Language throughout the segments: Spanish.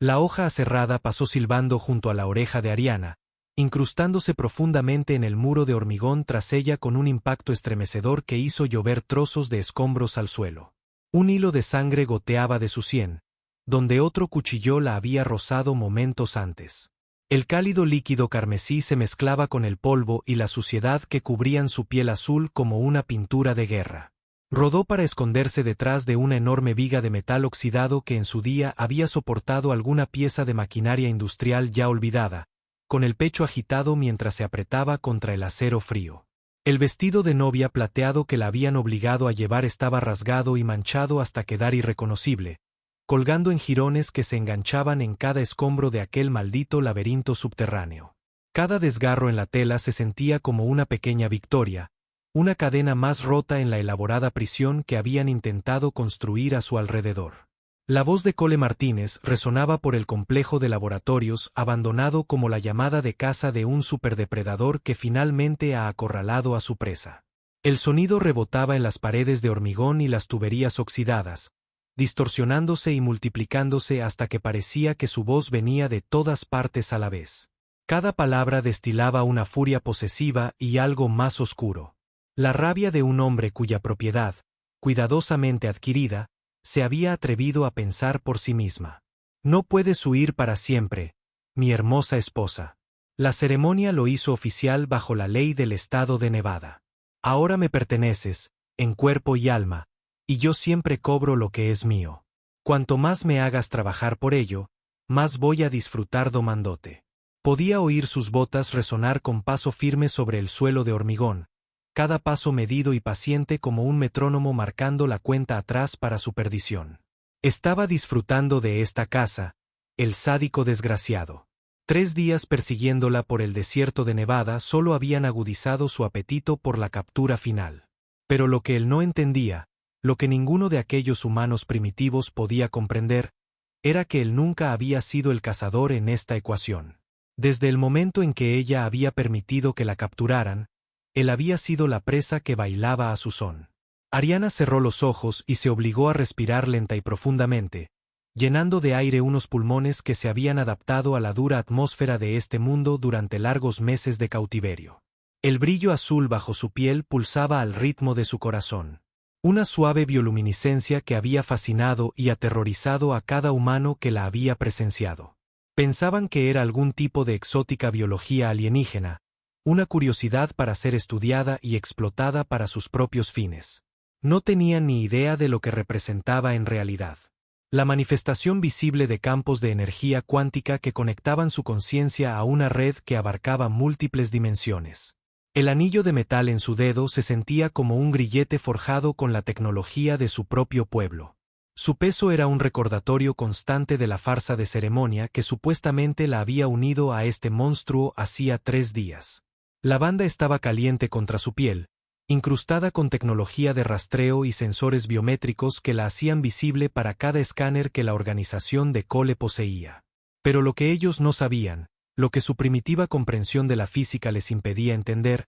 La hoja aserrada pasó silbando junto a la oreja de Ariana, incrustándose profundamente en el muro de hormigón tras ella con un impacto estremecedor que hizo llover trozos de escombros al suelo. Un hilo de sangre goteaba de su sien, donde otro cuchillo la había rozado momentos antes. El cálido líquido carmesí se mezclaba con el polvo y la suciedad que cubrían su piel azul como una pintura de guerra. Rodó para esconderse detrás de una enorme viga de metal oxidado que en su día había soportado alguna pieza de maquinaria industrial ya olvidada, con el pecho agitado mientras se apretaba contra el acero frío. El vestido de novia plateado que la habían obligado a llevar estaba rasgado y manchado hasta quedar irreconocible, colgando en jirones que se enganchaban en cada escombro de aquel maldito laberinto subterráneo. Cada desgarro en la tela se sentía como una pequeña victoria, una cadena más rota en la elaborada prisión que habían intentado construir a su alrededor. La voz de Cole Martínez resonaba por el complejo de laboratorios abandonado como la llamada de caza de un superdepredador que finalmente ha acorralado a su presa. El sonido rebotaba en las paredes de hormigón y las tuberías oxidadas, distorsionándose y multiplicándose hasta que parecía que su voz venía de todas partes a la vez. Cada palabra destilaba una furia posesiva y algo más oscuro. La rabia de un hombre cuya propiedad, cuidadosamente adquirida, se había atrevido a pensar por sí misma. No puedes huir para siempre, mi hermosa esposa. La ceremonia lo hizo oficial bajo la ley del estado de Nevada. Ahora me perteneces, en cuerpo y alma, y yo siempre cobro lo que es mío. Cuanto más me hagas trabajar por ello, más voy a disfrutar domándote. Podía oír sus botas resonar con paso firme sobre el suelo de hormigón, cada paso medido y paciente como un metrónomo marcando la cuenta atrás para su perdición. Estaba disfrutando de esta casa, el sádico desgraciado. 3 días persiguiéndola por el desierto de Nevada solo habían agudizado su apetito por la captura final. Pero lo que él no entendía, lo que ninguno de aquellos humanos primitivos podía comprender, era que él nunca había sido el cazador en esta ecuación. Desde el momento en que ella había permitido que la capturaran, él había sido la presa que bailaba a su son. Ariana cerró los ojos y se obligó a respirar lenta y profundamente, llenando de aire unos pulmones que se habían adaptado a la dura atmósfera de este mundo durante largos meses de cautiverio. El brillo azul bajo su piel pulsaba al ritmo de su corazón. Una suave bioluminiscencia que había fascinado y aterrorizado a cada humano que la había presenciado. Pensaban que era algún tipo de exótica biología alienígena, una curiosidad para ser estudiada y explotada para sus propios fines. No tenían ni idea de lo que representaba en realidad. La manifestación visible de campos de energía cuántica que conectaban su conciencia a una red que abarcaba múltiples dimensiones. El anillo de metal en su dedo se sentía como un grillete forjado con la tecnología de su propio pueblo. Su peso era un recordatorio constante de la farsa de ceremonia que supuestamente la había unido a este monstruo hacía 3 días. La banda estaba caliente contra su piel, incrustada con tecnología de rastreo y sensores biométricos que la hacían visible para cada escáner que la organización de Cole poseía. Pero lo que ellos no sabían, lo que su primitiva comprensión de la física les impedía entender,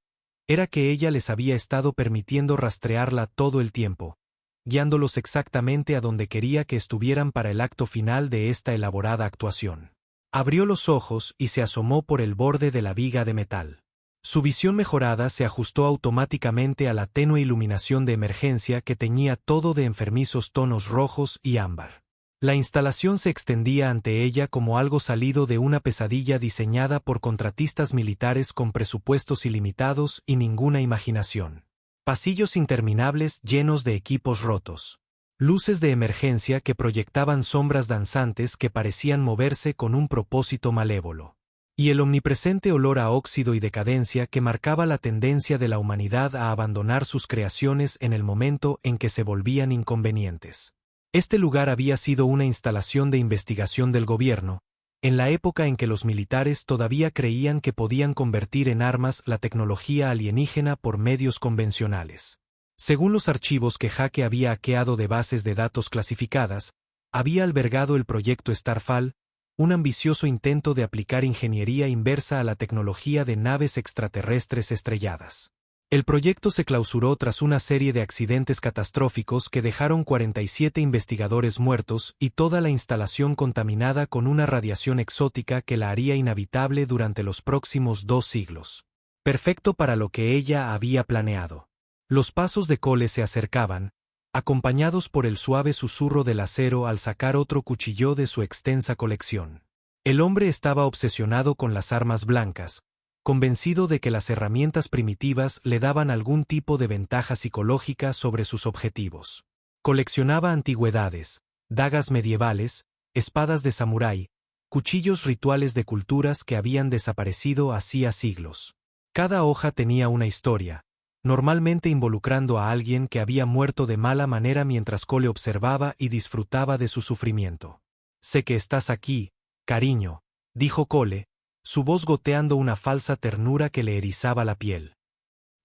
era que ella les había estado permitiendo rastrearla todo el tiempo, guiándolos exactamente a donde quería que estuvieran para el acto final de esta elaborada actuación. Abrió los ojos y se asomó por el borde de la viga de metal. Su visión mejorada se ajustó automáticamente a la tenue iluminación de emergencia que teñía todo de enfermizos tonos rojos y ámbar. La instalación se extendía ante ella como algo salido de una pesadilla diseñada por contratistas militares con presupuestos ilimitados y ninguna imaginación. Pasillos interminables llenos de equipos rotos. Luces de emergencia que proyectaban sombras danzantes que parecían moverse con un propósito malévolo. Y el omnipresente olor a óxido y decadencia que marcaba la tendencia de la humanidad a abandonar sus creaciones en el momento en que se volvían inconvenientes. Este lugar había sido una instalación de investigación del gobierno, en la época en que los militares todavía creían que podían convertir en armas la tecnología alienígena por medios convencionales. Según los archivos que Jake había hackeado de bases de datos clasificadas, había albergado el proyecto Starfall, un ambicioso intento de aplicar ingeniería inversa a la tecnología de naves extraterrestres estrelladas. El proyecto se clausuró tras una serie de accidentes catastróficos que dejaron 47 investigadores muertos y toda la instalación contaminada con una radiación exótica que la haría inhabitable durante los próximos 2 siglos. Perfecto para lo que ella había planeado. Los pasos de Cole se acercaban, acompañados por el suave susurro del acero al sacar otro cuchillo de su extensa colección. El hombre estaba obsesionado con las armas blancas, convencido de que las herramientas primitivas le daban algún tipo de ventaja psicológica sobre sus objetivos. Coleccionaba antigüedades, dagas medievales, espadas de samurái, cuchillos rituales de culturas que habían desaparecido hacía siglos. Cada hoja tenía una historia, normalmente involucrando a alguien que había muerto de mala manera mientras Cole observaba y disfrutaba de su sufrimiento. «Sé que estás aquí, cariño», dijo Cole, su voz goteando una falsa ternura que le erizaba la piel.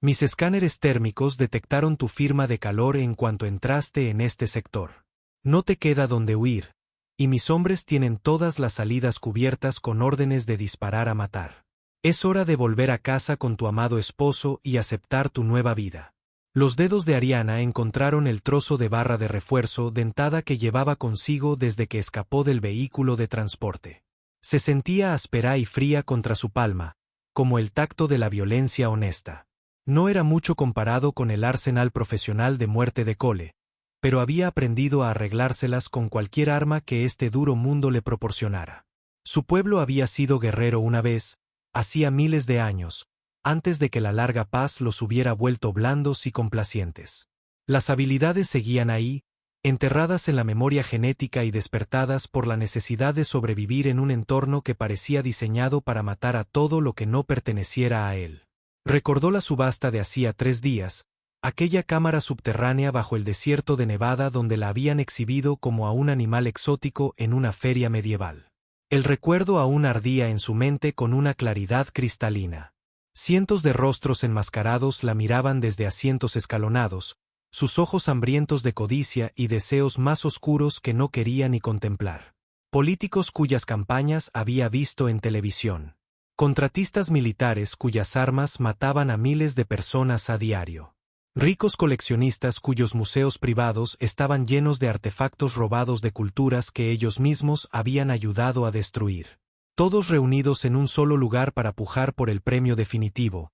«Mis escáneres térmicos detectaron tu firma de calor en cuanto entraste en este sector. No te queda donde huir, y mis hombres tienen todas las salidas cubiertas con órdenes de disparar a matar. Es hora de volver a casa con tu amado esposo y aceptar tu nueva vida». Los dedos de Ariana encontraron el trozo de barra de refuerzo dentada que llevaba consigo desde que escapó del vehículo de transporte. Se sentía áspera y fría contra su palma, como el tacto de la violencia honesta. No era mucho comparado con el arsenal profesional de muerte de Cole, pero había aprendido a arreglárselas con cualquier arma que este duro mundo le proporcionara. Su pueblo había sido guerrero una vez, hacía miles de años, antes de que la larga paz los hubiera vuelto blandos y complacientes. Las habilidades seguían ahí, enterradas en la memoria genética y despertadas por la necesidad de sobrevivir en un entorno que parecía diseñado para matar a todo lo que no perteneciera a él. Recordó la subasta de hacía 3 días, aquella cámara subterránea bajo el desierto de Nevada donde la habían exhibido como a un animal exótico en una feria medieval. El recuerdo aún ardía en su mente con una claridad cristalina. Cientos de rostros enmascarados la miraban desde asientos escalonados, sus ojos hambrientos de codicia y deseos más oscuros que no quería ni contemplar. Políticos cuyas campañas había visto en televisión. Contratistas militares cuyas armas mataban a miles de personas a diario. Ricos coleccionistas cuyos museos privados estaban llenos de artefactos robados de culturas que ellos mismos habían ayudado a destruir. Todos reunidos en un solo lugar para pujar por el premio definitivo.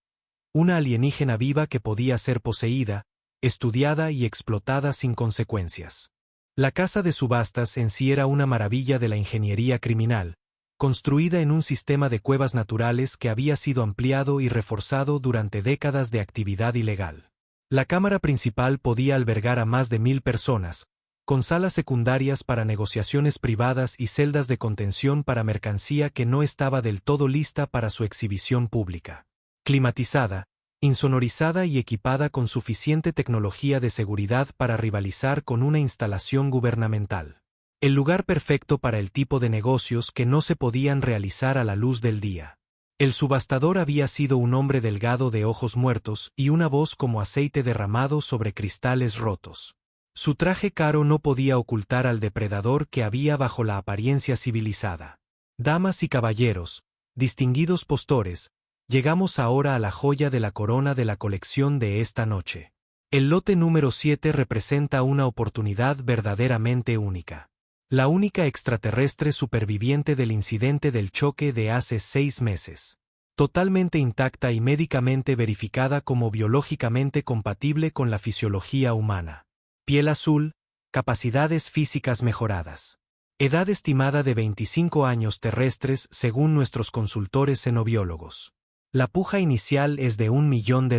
Una alienígena viva que podía ser poseída, estudiada y explotada sin consecuencias. La casa de subastas en sí era una maravilla de la ingeniería criminal, construida en un sistema de cuevas naturales que había sido ampliado y reforzado durante décadas de actividad ilegal. La cámara principal podía albergar a más de 1000 personas, con salas secundarias para negociaciones privadas y celdas de contención para mercancía que no estaba del todo lista para su exhibición pública. Climatizada, insonorizada y equipada con suficiente tecnología de seguridad para rivalizar con una instalación gubernamental. El lugar perfecto para el tipo de negocios que no se podían realizar a la luz del día. El subastador había sido un hombre delgado de ojos muertos y una voz como aceite derramado sobre cristales rotos. Su traje caro no podía ocultar al depredador que había bajo la apariencia civilizada. Damas y caballeros, distinguidos postores, llegamos ahora a la joya de la corona de la colección de esta noche. El lote número 7 representa una oportunidad verdaderamente única. La única extraterrestre superviviente del incidente del choque de hace 6 meses. Totalmente intacta y médicamente verificada como biológicamente compatible con la fisiología humana. Piel azul, capacidades físicas mejoradas. Edad estimada de 25 años terrestres según nuestros consultores xenobiólogos. La puja inicial es de $1 millón.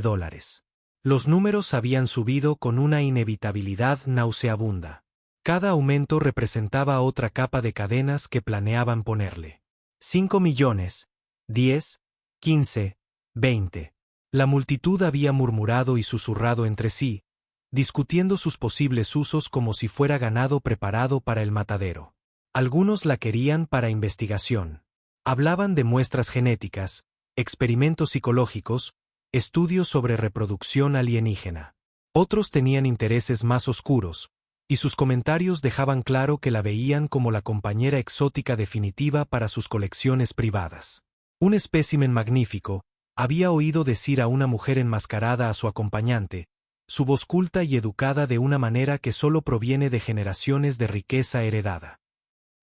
Los números habían subido con una inevitabilidad nauseabunda. Cada aumento representaba otra capa de cadenas que planeaban ponerle. 5 millones, 10, 15, 20. La multitud había murmurado y susurrado entre sí, discutiendo sus posibles usos como si fuera ganado preparado para el matadero. Algunos la querían para investigación. Hablaban de muestras genéticas, experimentos psicológicos, estudios sobre reproducción alienígena. Otros tenían intereses más oscuros, y sus comentarios dejaban claro que la veían como la compañera exótica definitiva para sus colecciones privadas. Un espécimen magnífico, Había oído decir a una mujer enmascarada a su acompañante, su voz culta y educada de una manera que solo proviene de generaciones de riqueza heredada.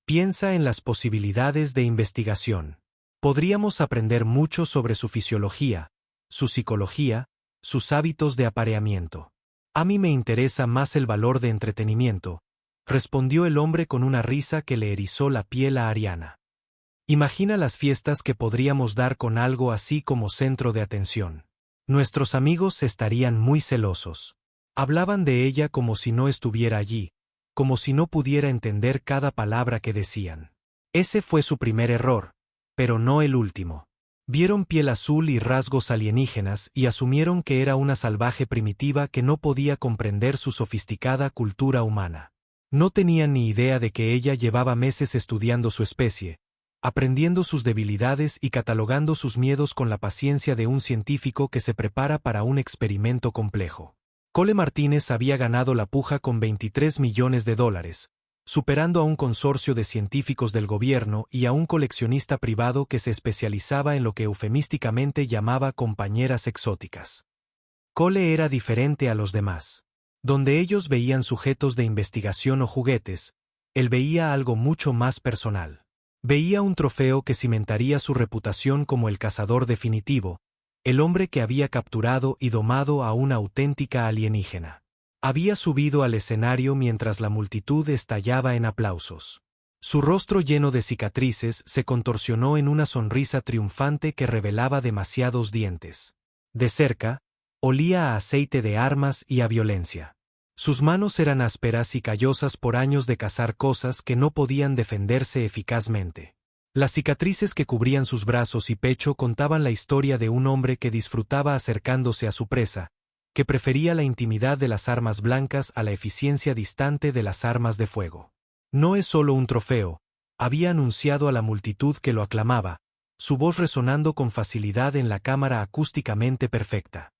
Piensa en las posibilidades de investigación. Podríamos aprender mucho sobre su fisiología, su psicología, sus hábitos de apareamiento. A mí me interesa más el valor de entretenimiento, respondió el hombre con una risa que le erizó la piel a Ariana. Imagina las fiestas que podríamos dar con algo así como centro de atención. Nuestros amigos estarían muy celosos. Hablaban de ella como si no estuviera allí, como si no pudiera entender cada palabra que decían. Ese fue su primer error, pero no el último. Vieron piel azul y rasgos alienígenas y asumieron que era una salvaje primitiva que no podía comprender su sofisticada cultura humana. No tenían ni idea de que ella llevaba meses estudiando su especie, aprendiendo sus debilidades y catalogando sus miedos con la paciencia de un científico que se prepara para un experimento complejo. Cole Martínez había ganado la puja con $23 millones, superando a un consorcio de científicos del gobierno y a un coleccionista privado que se especializaba en lo que eufemísticamente llamaba compañeras exóticas. Cole era diferente a los demás. Donde ellos veían sujetos de investigación o juguetes, él veía algo mucho más personal. Veía un trofeo que cimentaría su reputación como el cazador definitivo, el hombre que había capturado y domado a una auténtica alienígena. Había subido al escenario mientras la multitud estallaba en aplausos. Su rostro lleno de cicatrices se contorsionó en una sonrisa triunfante que revelaba demasiados dientes. De cerca, olía a aceite de armas y a violencia. Sus manos eran ásperas y callosas por años de cazar cosas que no podían defenderse eficazmente. Las cicatrices que cubrían sus brazos y pecho contaban la historia de un hombre que disfrutaba acercándose a su presa, que prefería la intimidad de las armas blancas a la eficiencia distante de las armas de fuego. No es solo un trofeo, había anunciado a la multitud que lo aclamaba, su voz resonando con facilidad en la cámara acústicamente perfecta.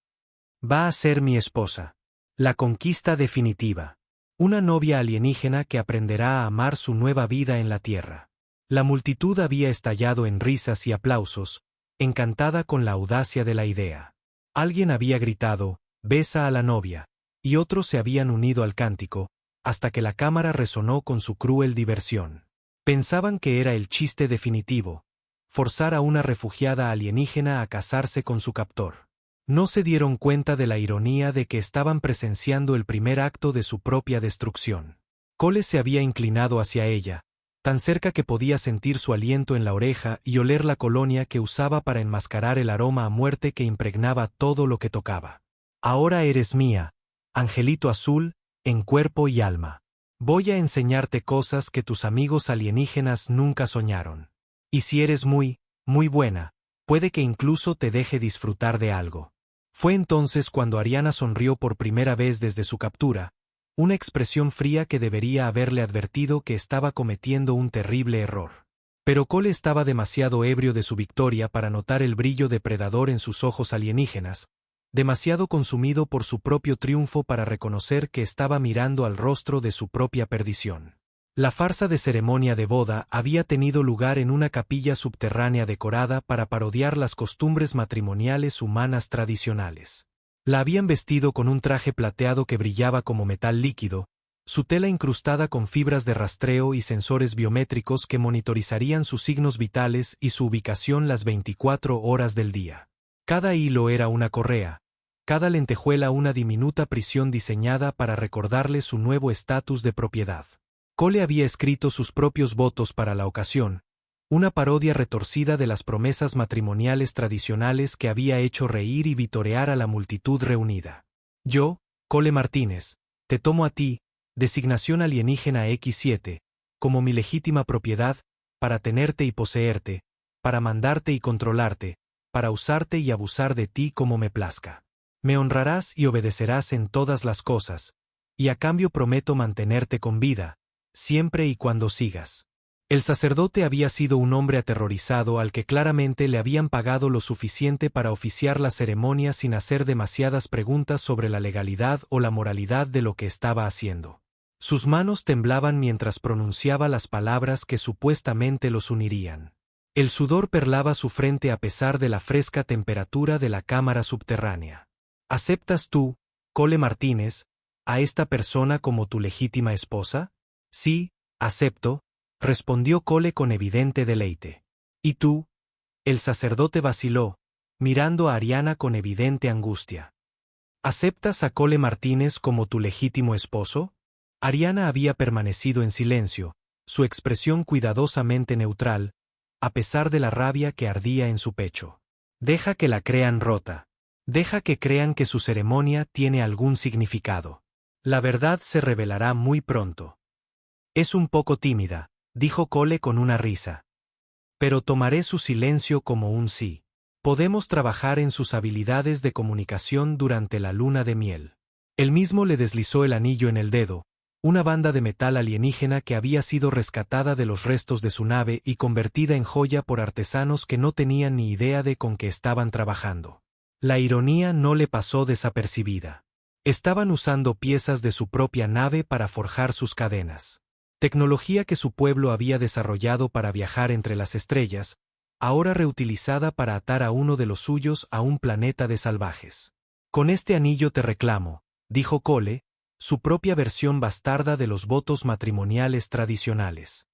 Va a ser mi esposa. La conquista definitiva. Una novia alienígena que aprenderá a amar su nueva vida en la Tierra. La multitud había estallado en risas y aplausos, encantada con la audacia de la idea. Alguien había gritado, «Besa a la novia», y otros se habían unido al cántico, hasta que la cámara resonó con su cruel diversión. Pensaban que era el chiste definitivo, forzar a una refugiada alienígena a casarse con su captor. No se dieron cuenta de la ironía de que estaban presenciando el primer acto de su propia destrucción. Cole se había inclinado hacia ella, tan cerca que podía sentir su aliento en la oreja y oler la colonia que usaba para enmascarar el aroma a muerte que impregnaba todo lo que tocaba. Ahora eres mía, angelito azul, en cuerpo y alma. Voy a enseñarte cosas que tus amigos alienígenas nunca soñaron. Y si eres muy, muy buena, puede que incluso te deje disfrutar de algo. Fue entonces cuando Ariana sonrió por primera vez desde su captura, una expresión fría que debería haberle advertido que estaba cometiendo un terrible error. Pero Cole estaba demasiado ebrio de su victoria para notar el brillo depredador en sus ojos alienígenas, demasiado consumido por su propio triunfo para reconocer que estaba mirando al rostro de su propia perdición. La farsa de ceremonia de boda había tenido lugar en una capilla subterránea decorada para parodiar las costumbres matrimoniales humanas tradicionales. La habían vestido con un traje plateado que brillaba como metal líquido, su tela incrustada con fibras de rastreo y sensores biométricos que monitorizarían sus signos vitales y su ubicación las 24 horas del día. Cada hilo era una correa, cada lentejuela una diminuta prisión diseñada para recordarle su nuevo estatus de propiedad. Cole había escrito sus propios votos para la ocasión, una parodia retorcida de las promesas matrimoniales tradicionales que había hecho reír y vitorear a la multitud reunida. Yo, Cole Martínez, te tomo a ti, designación alienígena X7, como mi legítima propiedad, para tenerte y poseerte, para mandarte y controlarte, para usarte y abusar de ti como me plazca. Me honrarás y obedecerás en todas las cosas, y a cambio prometo mantenerte con vida, siempre y cuando sigas. El sacerdote había sido un hombre aterrorizado al que claramente le habían pagado lo suficiente para oficiar la ceremonia sin hacer demasiadas preguntas sobre la legalidad o la moralidad de lo que estaba haciendo. Sus manos temblaban mientras pronunciaba las palabras que supuestamente los unirían. El sudor perlaba su frente a pesar de la fresca temperatura de la cámara subterránea. ¿Aceptas tú, Cole Martínez, a esta persona como tu legítima esposa? Sí, acepto, respondió Cole con evidente deleite. ¿Y tú? El sacerdote vaciló, mirando a Ariana con evidente angustia. ¿Aceptas a Cole Martínez como tu legítimo esposo? Ariana había permanecido en silencio, su expresión cuidadosamente neutral, a pesar de la rabia que ardía en su pecho. Deja que la crean rota. Deja que crean que su ceremonia tiene algún significado. La verdad se revelará muy pronto. Es un poco tímida, dijo Cole con una risa. Pero tomaré su silencio como un sí. Podemos trabajar en sus habilidades de comunicación durante la luna de miel. Él mismo le deslizó el anillo en el dedo, una banda de metal alienígena que había sido rescatada de los restos de su nave y convertida en joya por artesanos que no tenían ni idea de con qué estaban trabajando. La ironía no le pasó desapercibida. Estaban usando piezas de su propia nave para forjar sus cadenas. Tecnología que su pueblo había desarrollado para viajar entre las estrellas, ahora reutilizada para atar a uno de los suyos a un planeta de salvajes. Con este anillo te reclamo, dijo Cole, su propia versión bastarda de los votos matrimoniales tradicionales.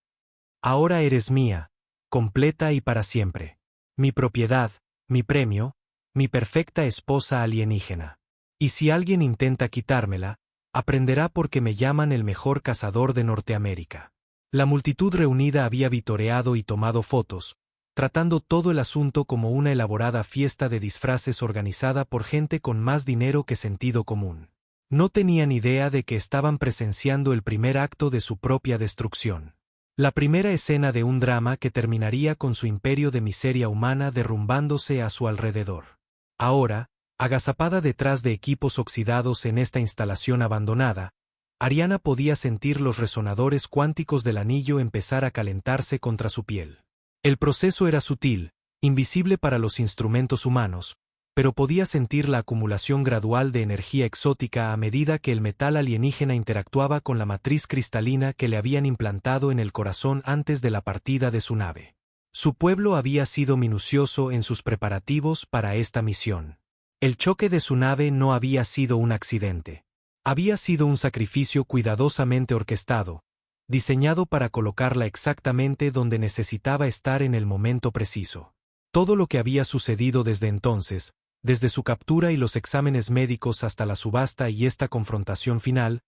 Ahora eres mía, completa y para siempre. Mi propiedad, mi premio, mi perfecta esposa alienígena. Y si alguien intenta quitármela, aprenderá porque me llaman el mejor cazador de Norteamérica. La multitud reunida había vitoreado y tomado fotos, tratando todo el asunto como una elaborada fiesta de disfraces organizada por gente con más dinero que sentido común. No tenían idea de que estaban presenciando el primer acto de su propia destrucción. La primera escena de un drama que terminaría con su imperio de miseria humana derrumbándose a su alrededor. Ahora, agazapada detrás de equipos oxidados en esta instalación abandonada, Ariana podía sentir los resonadores cuánticos del anillo empezar a calentarse contra su piel. El proceso era sutil, invisible para los instrumentos humanos, pero podía sentir la acumulación gradual de energía exótica a medida que el metal alienígena interactuaba con la matriz cristalina que le habían implantado en el corazón antes de la partida de su nave. Su pueblo había sido minucioso en sus preparativos para esta misión. El choque de su nave no había sido un accidente. Había sido un sacrificio cuidadosamente orquestado, diseñado para colocarla exactamente donde necesitaba estar en el momento preciso. Todo lo que había sucedido desde entonces, desde su captura y los exámenes médicos hasta la subasta y esta confrontación final,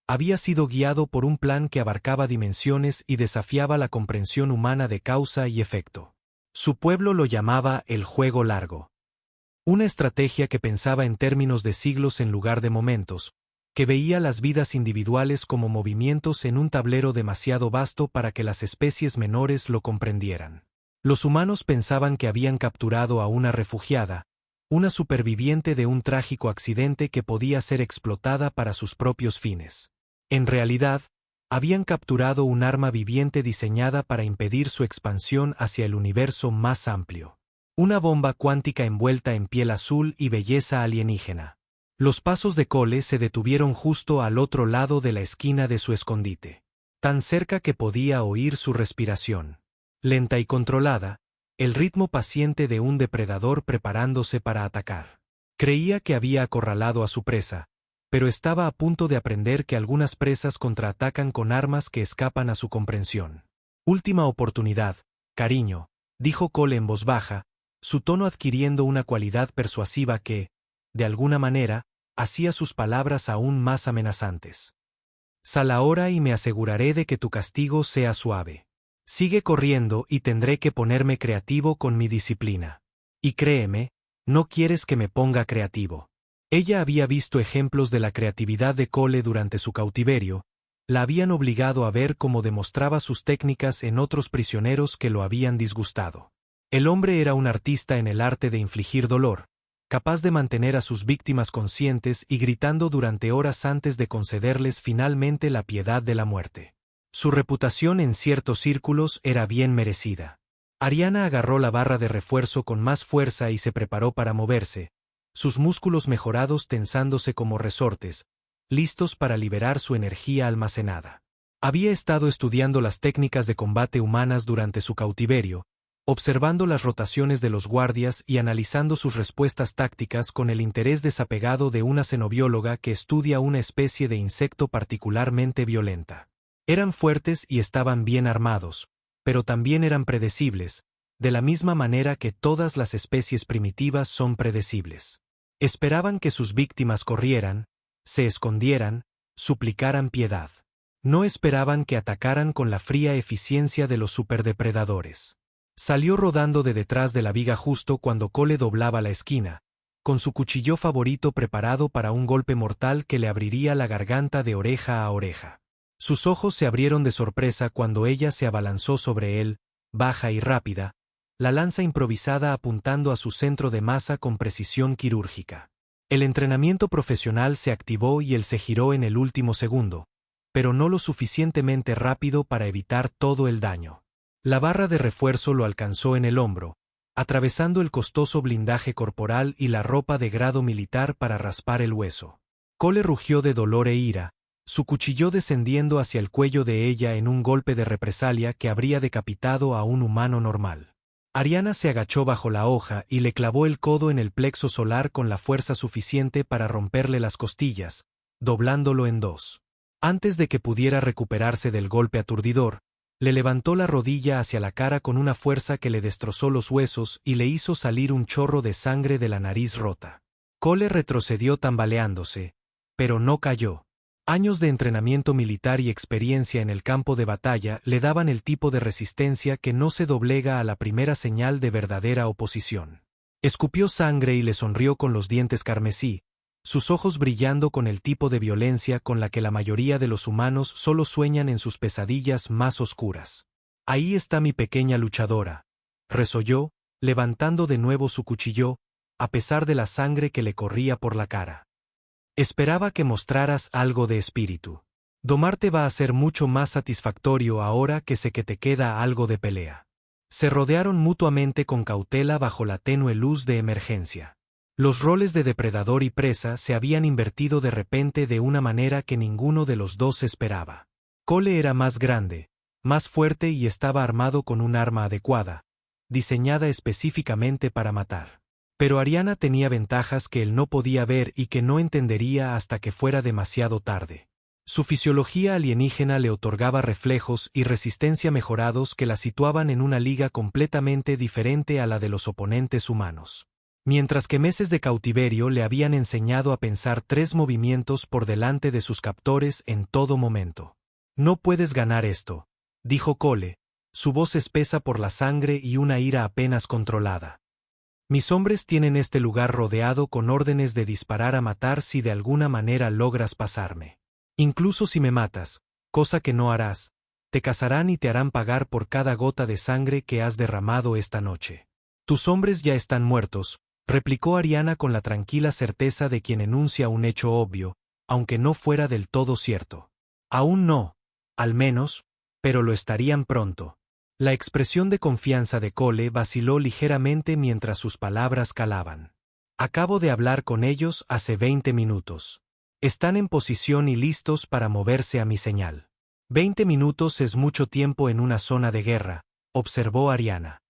había sido guiado por un plan que abarcaba dimensiones y desafiaba la comprensión humana de causa y efecto. Su pueblo lo llamaba el juego largo. Una estrategia que pensaba en términos de siglos en lugar de momentos, que veía las vidas individuales como movimientos en un tablero demasiado vasto para que las especies menores lo comprendieran. Los humanos pensaban que habían capturado a una refugiada, una superviviente de un trágico accidente que podía ser explotada para sus propios fines. En realidad, habían capturado un arma viviente diseñada para impedir su expansión hacia el universo más amplio. Una bomba cuántica envuelta en piel azul y belleza alienígena. Los pasos de Cole se detuvieron justo al otro lado de la esquina de su escondite. Tan cerca que podía oír su respiración. Lenta y controlada, el ritmo paciente de un depredador preparándose para atacar. Creía que había acorralado a su presa, pero estaba a punto de aprender que algunas presas contraatacan con armas que escapan a su comprensión. Última oportunidad, cariño, dijo Cole en voz baja, su tono adquiriendo una cualidad persuasiva que, de alguna manera, hacía sus palabras aún más amenazantes. Sal ahora y me aseguraré de que tu castigo sea suave. Sigue corriendo y tendré que ponerme creativo con mi disciplina. Y créeme, no quieres que me ponga creativo. Ella había visto ejemplos de la creatividad de Cole durante su cautiverio, la habían obligado a ver cómo demostraba sus técnicas en otros prisioneros que lo habían disgustado. El hombre era un artista en el arte de infligir dolor, capaz de mantener a sus víctimas conscientes y gritando durante horas antes de concederles finalmente la piedad de la muerte. Su reputación en ciertos círculos era bien merecida. Ariana agarró la barra de refuerzo con más fuerza y se preparó para moverse, sus músculos mejorados tensándose como resortes, listos para liberar su energía almacenada. Había estado estudiando las técnicas de combate humanas durante su cautiverio, observando las rotaciones de los guardias y analizando sus respuestas tácticas con el interés desapegado de una cenobióloga que estudia una especie de insecto particularmente violenta. Eran fuertes y estaban bien armados, pero también eran predecibles, de la misma manera que todas las especies primitivas son predecibles. Esperaban que sus víctimas corrieran, se escondieran, suplicaran piedad. No esperaban que atacaran con la fría eficiencia de los superdepredadores. Salió rodando de detrás de la viga justo cuando Cole doblaba la esquina, con su cuchillo favorito preparado para un golpe mortal que le abriría la garganta de oreja a oreja. Sus ojos se abrieron de sorpresa cuando ella se abalanzó sobre él, baja y rápida, la lanza improvisada apuntando a su centro de masa con precisión quirúrgica. El entrenamiento profesional se activó y él se giró en el último segundo, pero no lo suficientemente rápido para evitar todo el daño. La barra de refuerzo lo alcanzó en el hombro, atravesando el costoso blindaje corporal y la ropa de grado militar para raspar el hueso. Cole rugió de dolor e ira, su cuchillo descendiendo hacia el cuello de ella en un golpe de represalia que habría decapitado a un humano normal. Ariana se agachó bajo la hoja y le clavó el codo en el plexo solar con la fuerza suficiente para romperle las costillas, doblándolo en dos. Antes de que pudiera recuperarse del golpe aturdidor, le levantó la rodilla hacia la cara con una fuerza que le destrozó los huesos y le hizo salir un chorro de sangre de la nariz rota. Cole retrocedió tambaleándose, pero no cayó. Años de entrenamiento militar y experiencia en el campo de batalla le daban el tipo de resistencia que no se doblega a la primera señal de verdadera oposición. Escupió sangre y le sonrió con los dientes carmesí, sus ojos brillando con el tipo de violencia con la que la mayoría de los humanos solo sueñan en sus pesadillas más oscuras. Ahí está mi pequeña luchadora, resolló, levantando de nuevo su cuchillo, a pesar de la sangre que le corría por la cara. Esperaba que mostraras algo de espíritu. Domarte va a ser mucho más satisfactorio ahora que sé que te queda algo de pelea. Se rodearon mutuamente con cautela bajo la tenue luz de emergencia. Los roles de depredador y presa se habían invertido de repente de una manera que ninguno de los dos esperaba. Cole era más grande, más fuerte y estaba armado con un arma adecuada, diseñada específicamente para matar. Pero Ariana tenía ventajas que él no podía ver y que no entendería hasta que fuera demasiado tarde. Su fisiología alienígena le otorgaba reflejos y resistencia mejorados que la situaban en una liga completamente diferente a la de los oponentes humanos. Mientras que meses de cautiverio le habían enseñado a pensar 3 movimientos por delante de sus captores en todo momento. No puedes ganar esto, dijo Cole, su voz espesa por la sangre y una ira apenas controlada. Mis hombres tienen este lugar rodeado con órdenes de disparar a matar si de alguna manera logras pasarme. Incluso si me matas, cosa que no harás, te cazarán y te harán pagar por cada gota de sangre que has derramado esta noche. Tus hombres ya están muertos, replicó Ariana con la tranquila certeza de quien enuncia un hecho obvio, aunque no fuera del todo cierto. Aún no, al menos, pero lo estarían pronto. La expresión de confianza de Cole vaciló ligeramente mientras sus palabras calaban. Acabo de hablar con ellos hace 20 minutos. Están en posición y listos para moverse a mi señal. 20 minutos es mucho tiempo en una zona de guerra, observó Ariana.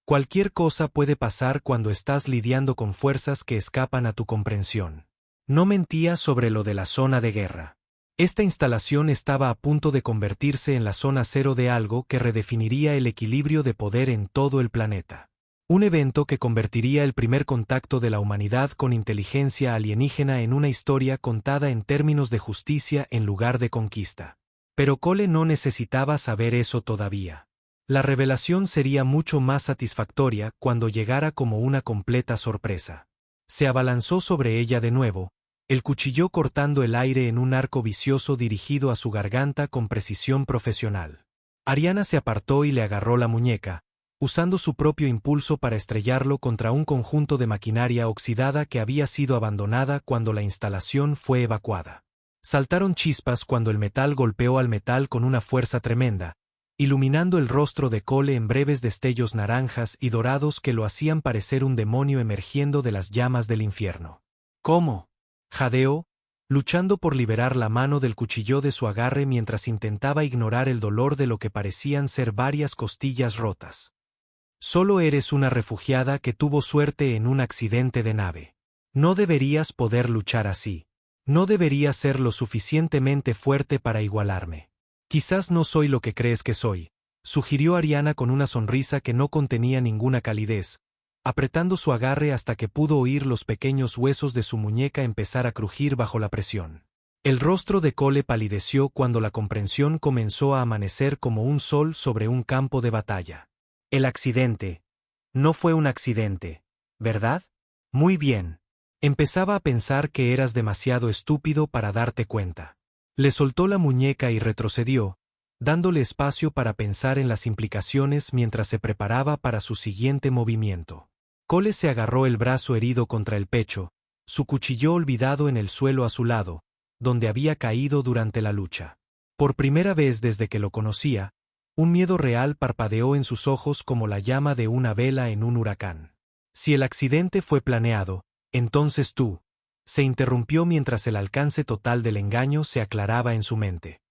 Cualquier cosa puede pasar cuando estás lidiando con fuerzas que escapan a tu comprensión. No mentía sobre lo de la zona de guerra. Esta instalación estaba a punto de convertirse en la zona cero de algo que redefiniría el equilibrio de poder en todo el planeta. Un evento que convertiría el primer contacto de la humanidad con inteligencia alienígena en una historia contada en términos de justicia en lugar de conquista. Pero Cole no necesitaba saber eso todavía. La revelación sería mucho más satisfactoria cuando llegara como una completa sorpresa. Se abalanzó sobre ella de nuevo, el cuchillo cortando el aire en un arco vicioso dirigido a su garganta con precisión profesional. Ariana se apartó y le agarró la muñeca, usando su propio impulso para estrellarlo contra un conjunto de maquinaria oxidada que había sido abandonada cuando la instalación fue evacuada. Saltaron chispas cuando el metal golpeó al metal con una fuerza tremenda, iluminando el rostro de Cole en breves destellos naranjas y dorados que lo hacían parecer un demonio emergiendo de las llamas del infierno. ¿Cómo? Jadeó, luchando por liberar la mano del cuchillo de su agarre mientras intentaba ignorar el dolor de lo que parecían ser varias costillas rotas. Solo eres una refugiada que tuvo suerte en un accidente de nave. No deberías poder luchar así. No deberías ser lo suficientemente fuerte para igualarme. Quizás no soy lo que crees que soy, sugirió Ariana con una sonrisa que no contenía ninguna calidez, apretando su agarre hasta que pudo oír los pequeños huesos de su muñeca empezar a crujir bajo la presión. El rostro de Cole palideció cuando la comprensión comenzó a amanecer como un sol sobre un campo de batalla. El accidente. No fue un accidente, ¿verdad? Muy bien. Empezaba a pensar que eras demasiado estúpido para darte cuenta. Le soltó la muñeca y retrocedió, dándole espacio para pensar en las implicaciones mientras se preparaba para su siguiente movimiento. Cole se agarró el brazo herido contra el pecho, su cuchillo olvidado en el suelo a su lado, donde había caído durante la lucha. Por primera vez desde que lo conocía, un miedo real parpadeó en sus ojos como la llama de una vela en un huracán. Si el accidente fue planeado, entonces tú, se interrumpió mientras el alcance total del engaño se aclaraba en su mente.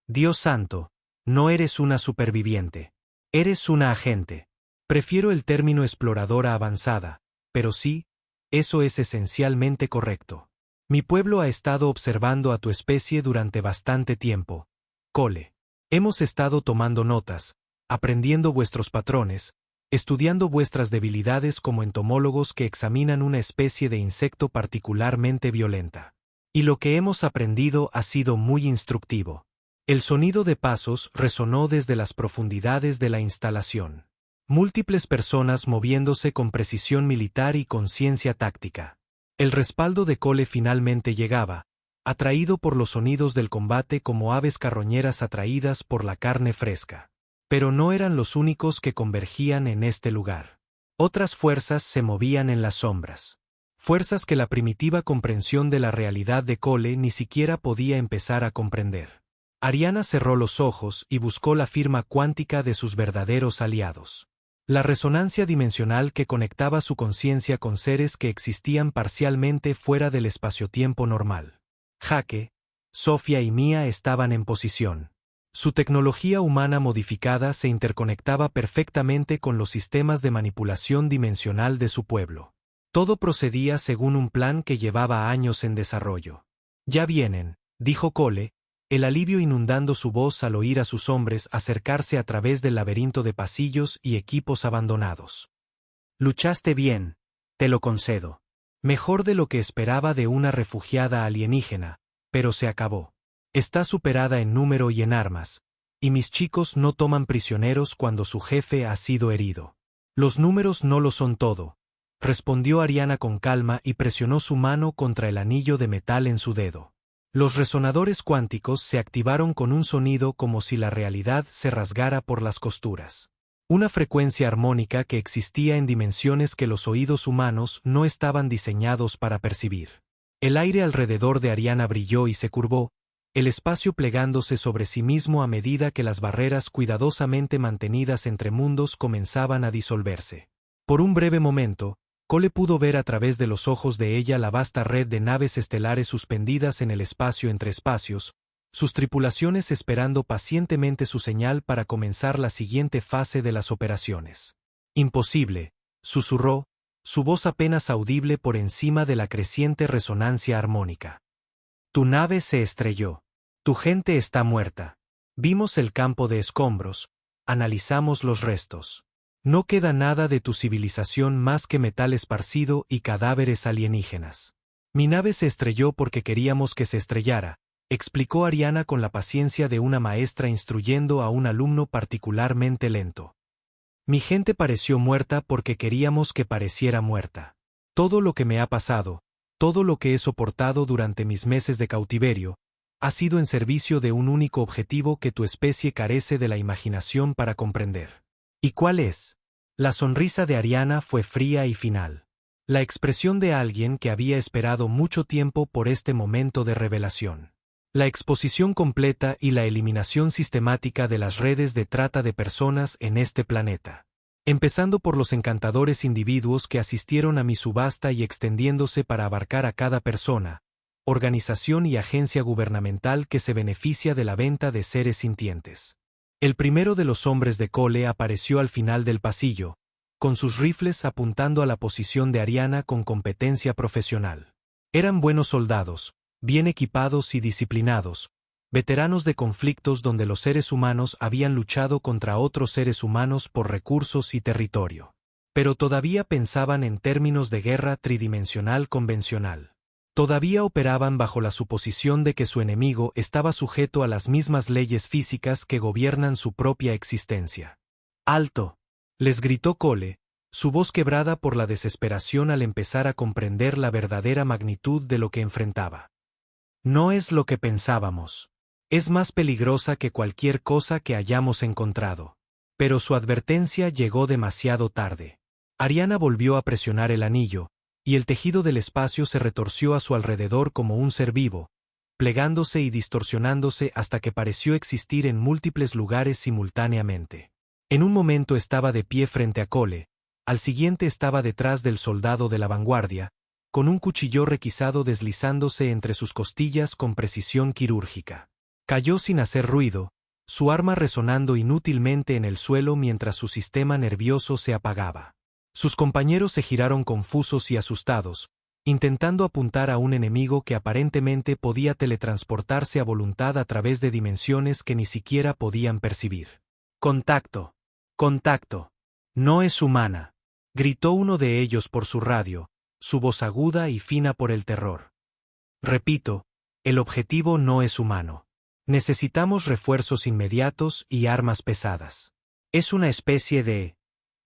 Dios santo, no eres una superviviente. Eres una agente. Prefiero el término exploradora avanzada, pero sí, eso es esencialmente correcto. Mi pueblo ha estado observando a tu especie durante bastante tiempo, Cole. Hemos estado tomando notas, aprendiendo vuestros patrones, estudiando vuestras debilidades como entomólogos que examinan una especie de insecto particularmente violenta. Y lo que hemos aprendido ha sido muy instructivo. El sonido de pasos resonó desde las profundidades de la instalación. Múltiples personas moviéndose con precisión militar y conciencia táctica. El respaldo de Cole finalmente llegaba, atraído por los sonidos del combate como aves carroñeras atraídas por la carne fresca. Pero no eran los únicos que convergían en este lugar. Otras fuerzas se movían en las sombras. Fuerzas que la primitiva comprensión de la realidad de Cole ni siquiera podía empezar a comprender. Ariana cerró los ojos y buscó la firma cuántica de sus verdaderos aliados. La resonancia dimensional que conectaba su conciencia con seres que existían parcialmente fuera del espacio-tiempo normal. Jaque, Sofía y Mia estaban en posición. Su tecnología humana modificada se interconectaba perfectamente con los sistemas de manipulación dimensional de su pueblo. Todo procedía según un plan que llevaba años en desarrollo. Ya vienen, dijo Cole, el alivio inundando su voz al oír a sus hombres acercarse a través del laberinto de pasillos y equipos abandonados. Luchaste bien, te lo concedo. Mejor de lo que esperaba de una refugiada alienígena, pero se acabó. Está superada en número y en armas, y mis chicos no toman prisioneros cuando su jefe ha sido herido. Los números no lo son todo, respondió Ariana con calma y presionó su mano contra el anillo de metal en su dedo. Los resonadores cuánticos se activaron con un sonido como si la realidad se rasgara por las costuras. Una frecuencia armónica que existía en dimensiones que los oídos humanos no estaban diseñados para percibir. El aire alrededor de Ariana brilló y se curvó, el espacio plegándose sobre sí mismo a medida que las barreras cuidadosamente mantenidas entre mundos comenzaban a disolverse. Por un breve momento, Cole pudo ver a través de los ojos de ella la vasta red de naves estelares suspendidas en el espacio entre espacios, sus tripulaciones esperando pacientemente su señal para comenzar la siguiente fase de las operaciones. Imposible, susurró, su voz apenas audible por encima de la creciente resonancia armónica. Tu nave se estrelló. Tu gente está muerta. Vimos el campo de escombros, analizamos los restos. No queda nada de tu civilización más que metal esparcido y cadáveres alienígenas. Mi nave se estrelló porque queríamos que se estrellara, explicó Ariana con la paciencia de una maestra instruyendo a un alumno particularmente lento. Mi gente pareció muerta porque queríamos que pareciera muerta. Todo lo que me ha pasado, todo lo que he soportado durante mis meses de cautiverio, ha sido en servicio de un único objetivo que tu especie carece de la imaginación para comprender. ¿Y cuál es? La sonrisa de Ariana fue fría y final. La expresión de alguien que había esperado mucho tiempo por este momento de revelación. La exposición completa y la eliminación sistemática de las redes de trata de personas en este planeta. Empezando por los encantadores individuos que asistieron a mi subasta y extendiéndose para abarcar a cada persona, organización y agencia gubernamental que se beneficia de la venta de seres sintientes. El primero de los hombres de Cole apareció al final del pasillo, con sus rifles apuntando a la posición de Ariana con competencia profesional. Eran buenos soldados, bien equipados y disciplinados, veteranos de conflictos donde los seres humanos habían luchado contra otros seres humanos por recursos y territorio. Pero todavía pensaban en términos de guerra tridimensional convencional. Todavía operaban bajo la suposición de que su enemigo estaba sujeto a las mismas leyes físicas que gobiernan su propia existencia. ¡Alto!, les gritó Cole, su voz quebrada por la desesperación al empezar a comprender la verdadera magnitud de lo que enfrentaba. No es lo que pensábamos. Es más peligrosa que cualquier cosa que hayamos encontrado. Pero su advertencia llegó demasiado tarde. Ariana volvió a presionar el anillo, y el tejido del espacio se retorció a su alrededor como un ser vivo, plegándose y distorsionándose hasta que pareció existir en múltiples lugares simultáneamente. En un momento estaba de pie frente a Cole, al siguiente estaba detrás del soldado de la vanguardia, con un cuchillo requisado deslizándose entre sus costillas con precisión quirúrgica. Cayó sin hacer ruido, su arma resonando inútilmente en el suelo mientras su sistema nervioso se apagaba. Sus compañeros se giraron confusos y asustados, intentando apuntar a un enemigo que aparentemente podía teletransportarse a voluntad a través de dimensiones que ni siquiera podían percibir. «Contacto. Contacto. No es humana», gritó uno de ellos por su radio, su voz aguda y fina por el terror. «Repito, el objetivo no es humano. Necesitamos refuerzos inmediatos y armas pesadas. Es una especie de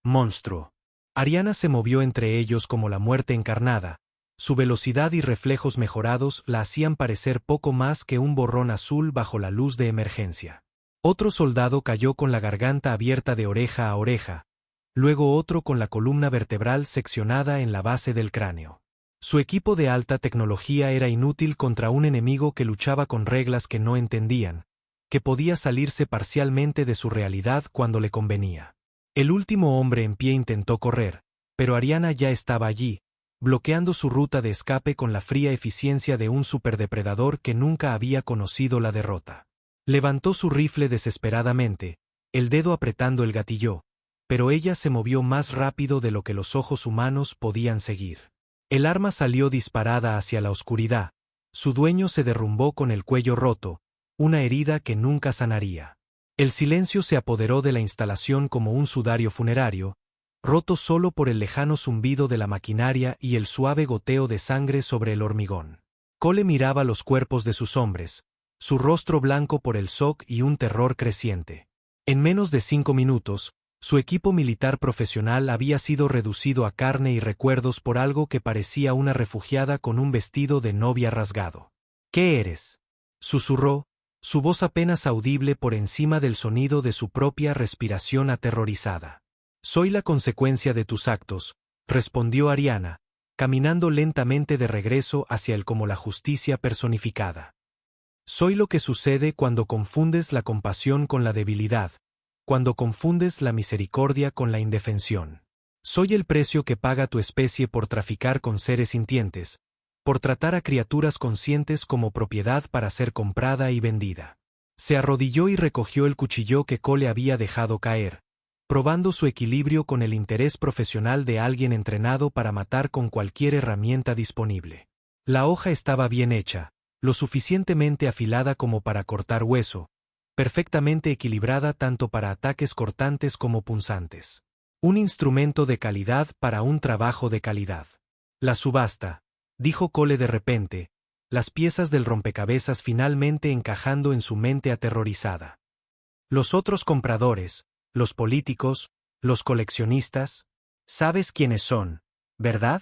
monstruo». Ariana se movió entre ellos como la muerte encarnada. Su velocidad y reflejos mejorados la hacían parecer poco más que un borrón azul bajo la luz de emergencia. Otro soldado cayó con la garganta abierta de oreja a oreja, luego otro con la columna vertebral seccionada en la base del cráneo. Su equipo de alta tecnología era inútil contra un enemigo que luchaba con reglas que no entendían, que podía salirse parcialmente de su realidad cuando le convenía. El último hombre en pie intentó correr, pero Ariana ya estaba allí, bloqueando su ruta de escape con la fría eficiencia de un superdepredador que nunca había conocido la derrota. Levantó su rifle desesperadamente, el dedo apretando el gatillo, pero ella se movió más rápido de lo que los ojos humanos podían seguir. El arma salió disparada hacia la oscuridad, su dueño se derrumbó con el cuello roto, una herida que nunca sanaría. El silencio se apoderó de la instalación como un sudario funerario, roto solo por el lejano zumbido de la maquinaria y el suave goteo de sangre sobre el hormigón. Cole miraba los cuerpos de sus hombres, su rostro blanco por el shock y un terror creciente. En menos de 5 minutos, su equipo militar profesional había sido reducido a carne y recuerdos por algo que parecía una refugiada con un vestido de novia rasgado. «¿Qué eres?», susurró, su voz apenas audible por encima del sonido de su propia respiración aterrorizada. «Soy la consecuencia de tus actos», respondió Ariana, caminando lentamente de regreso hacia él como la justicia personificada. «Soy lo que sucede cuando confundes la compasión con la debilidad, cuando confundes la misericordia con la indefensión. Soy el precio que paga tu especie por traficar con seres sintientes, por tratar a criaturas conscientes como propiedad para ser comprada y vendida». Se arrodilló y recogió el cuchillo que Cole había dejado caer, probando su equilibrio con el interés profesional de alguien entrenado para matar con cualquier herramienta disponible. La hoja estaba bien hecha, lo suficientemente afilada como para cortar hueso, perfectamente equilibrada tanto para ataques cortantes como punzantes. Un instrumento de calidad para un trabajo de calidad. «La subasta», dijo Cole de repente, las piezas del rompecabezas finalmente encajando en su mente aterrorizada. «Los otros compradores, los políticos, los coleccionistas, sabes quiénes son, ¿verdad?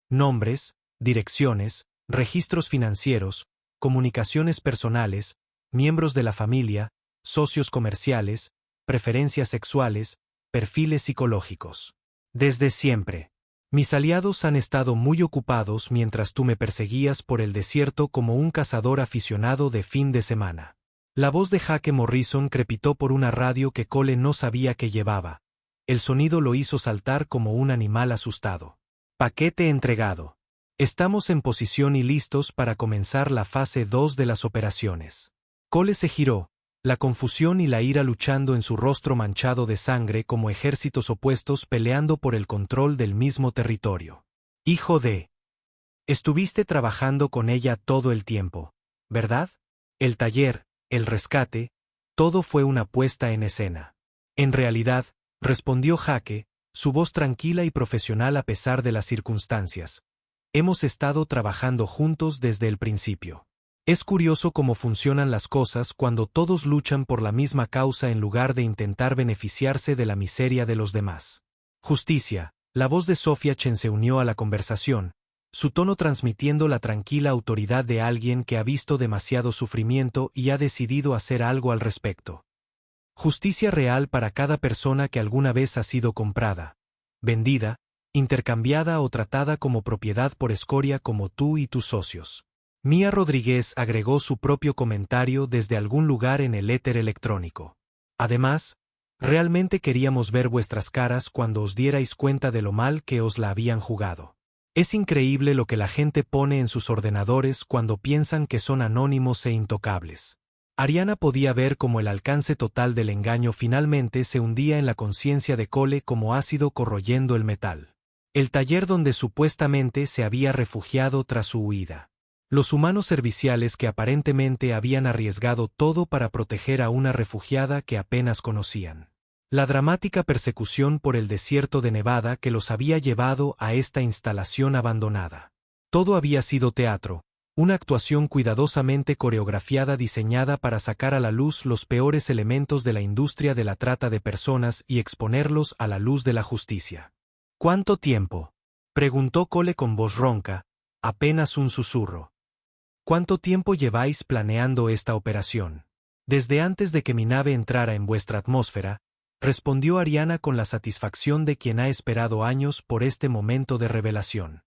Nombres, direcciones, registros financieros, comunicaciones personales, miembros de la familia, socios comerciales, preferencias sexuales, perfiles psicológicos. Desde siempre. Mis aliados han estado muy ocupados mientras tú me perseguías por el desierto como un cazador aficionado de fin de semana». La voz de Jake Morrison crepitó por una radio que Cole no sabía que llevaba. El sonido lo hizo saltar como un animal asustado. «Paquete entregado. Estamos en posición y listos para comenzar la fase 2 de las operaciones». Cole se giró, la confusión y la ira luchando en su rostro manchado de sangre como ejércitos opuestos peleando por el control del mismo territorio. Hijo de... Estuviste trabajando con ella todo el tiempo, ¿verdad? El taller, el rescate, todo fue una puesta en escena. En realidad, respondió Jake, su voz tranquila y profesional a pesar de las circunstancias. Hemos estado trabajando juntos desde el principio. Es curioso cómo funcionan las cosas cuando todos luchan por la misma causa en lugar de intentar beneficiarse de la miseria de los demás. Justicia, la voz de Sofía Chen se unió a la conversación, su tono transmitiendo la tranquila autoridad de alguien que ha visto demasiado sufrimiento y ha decidido hacer algo al respecto. Justicia real para cada persona que alguna vez ha sido comprada, vendida, intercambiada o tratada como propiedad por escoria como tú y tus socios. Mía Rodríguez agregó su propio comentario desde algún lugar en el éter electrónico. Además, realmente queríamos ver vuestras caras cuando os dierais cuenta de lo mal que os la habían jugado. Es increíble lo que la gente pone en sus ordenadores cuando piensan que son anónimos e intocables. Ariana podía ver cómo el alcance total del engaño finalmente se hundía en la conciencia de Cole como ácido corroyendo el metal. El taller donde supuestamente se había refugiado tras su huida. Los humanos serviciales que aparentemente habían arriesgado todo para proteger a una refugiada que apenas conocían. La dramática persecución por el desierto de Nevada que los había llevado a esta instalación abandonada. Todo había sido teatro, una actuación cuidadosamente coreografiada diseñada para sacar a la luz los peores elementos de la industria de la trata de personas y exponerlos a la luz de la justicia. ¿Cuánto tiempo?, preguntó Cole con voz ronca, apenas un susurro. ¿Cuánto tiempo lleváis planeando esta operación? Desde antes de que mi nave entrara en vuestra atmósfera, respondió Ariana con la satisfacción de quien ha esperado años por este momento de revelación.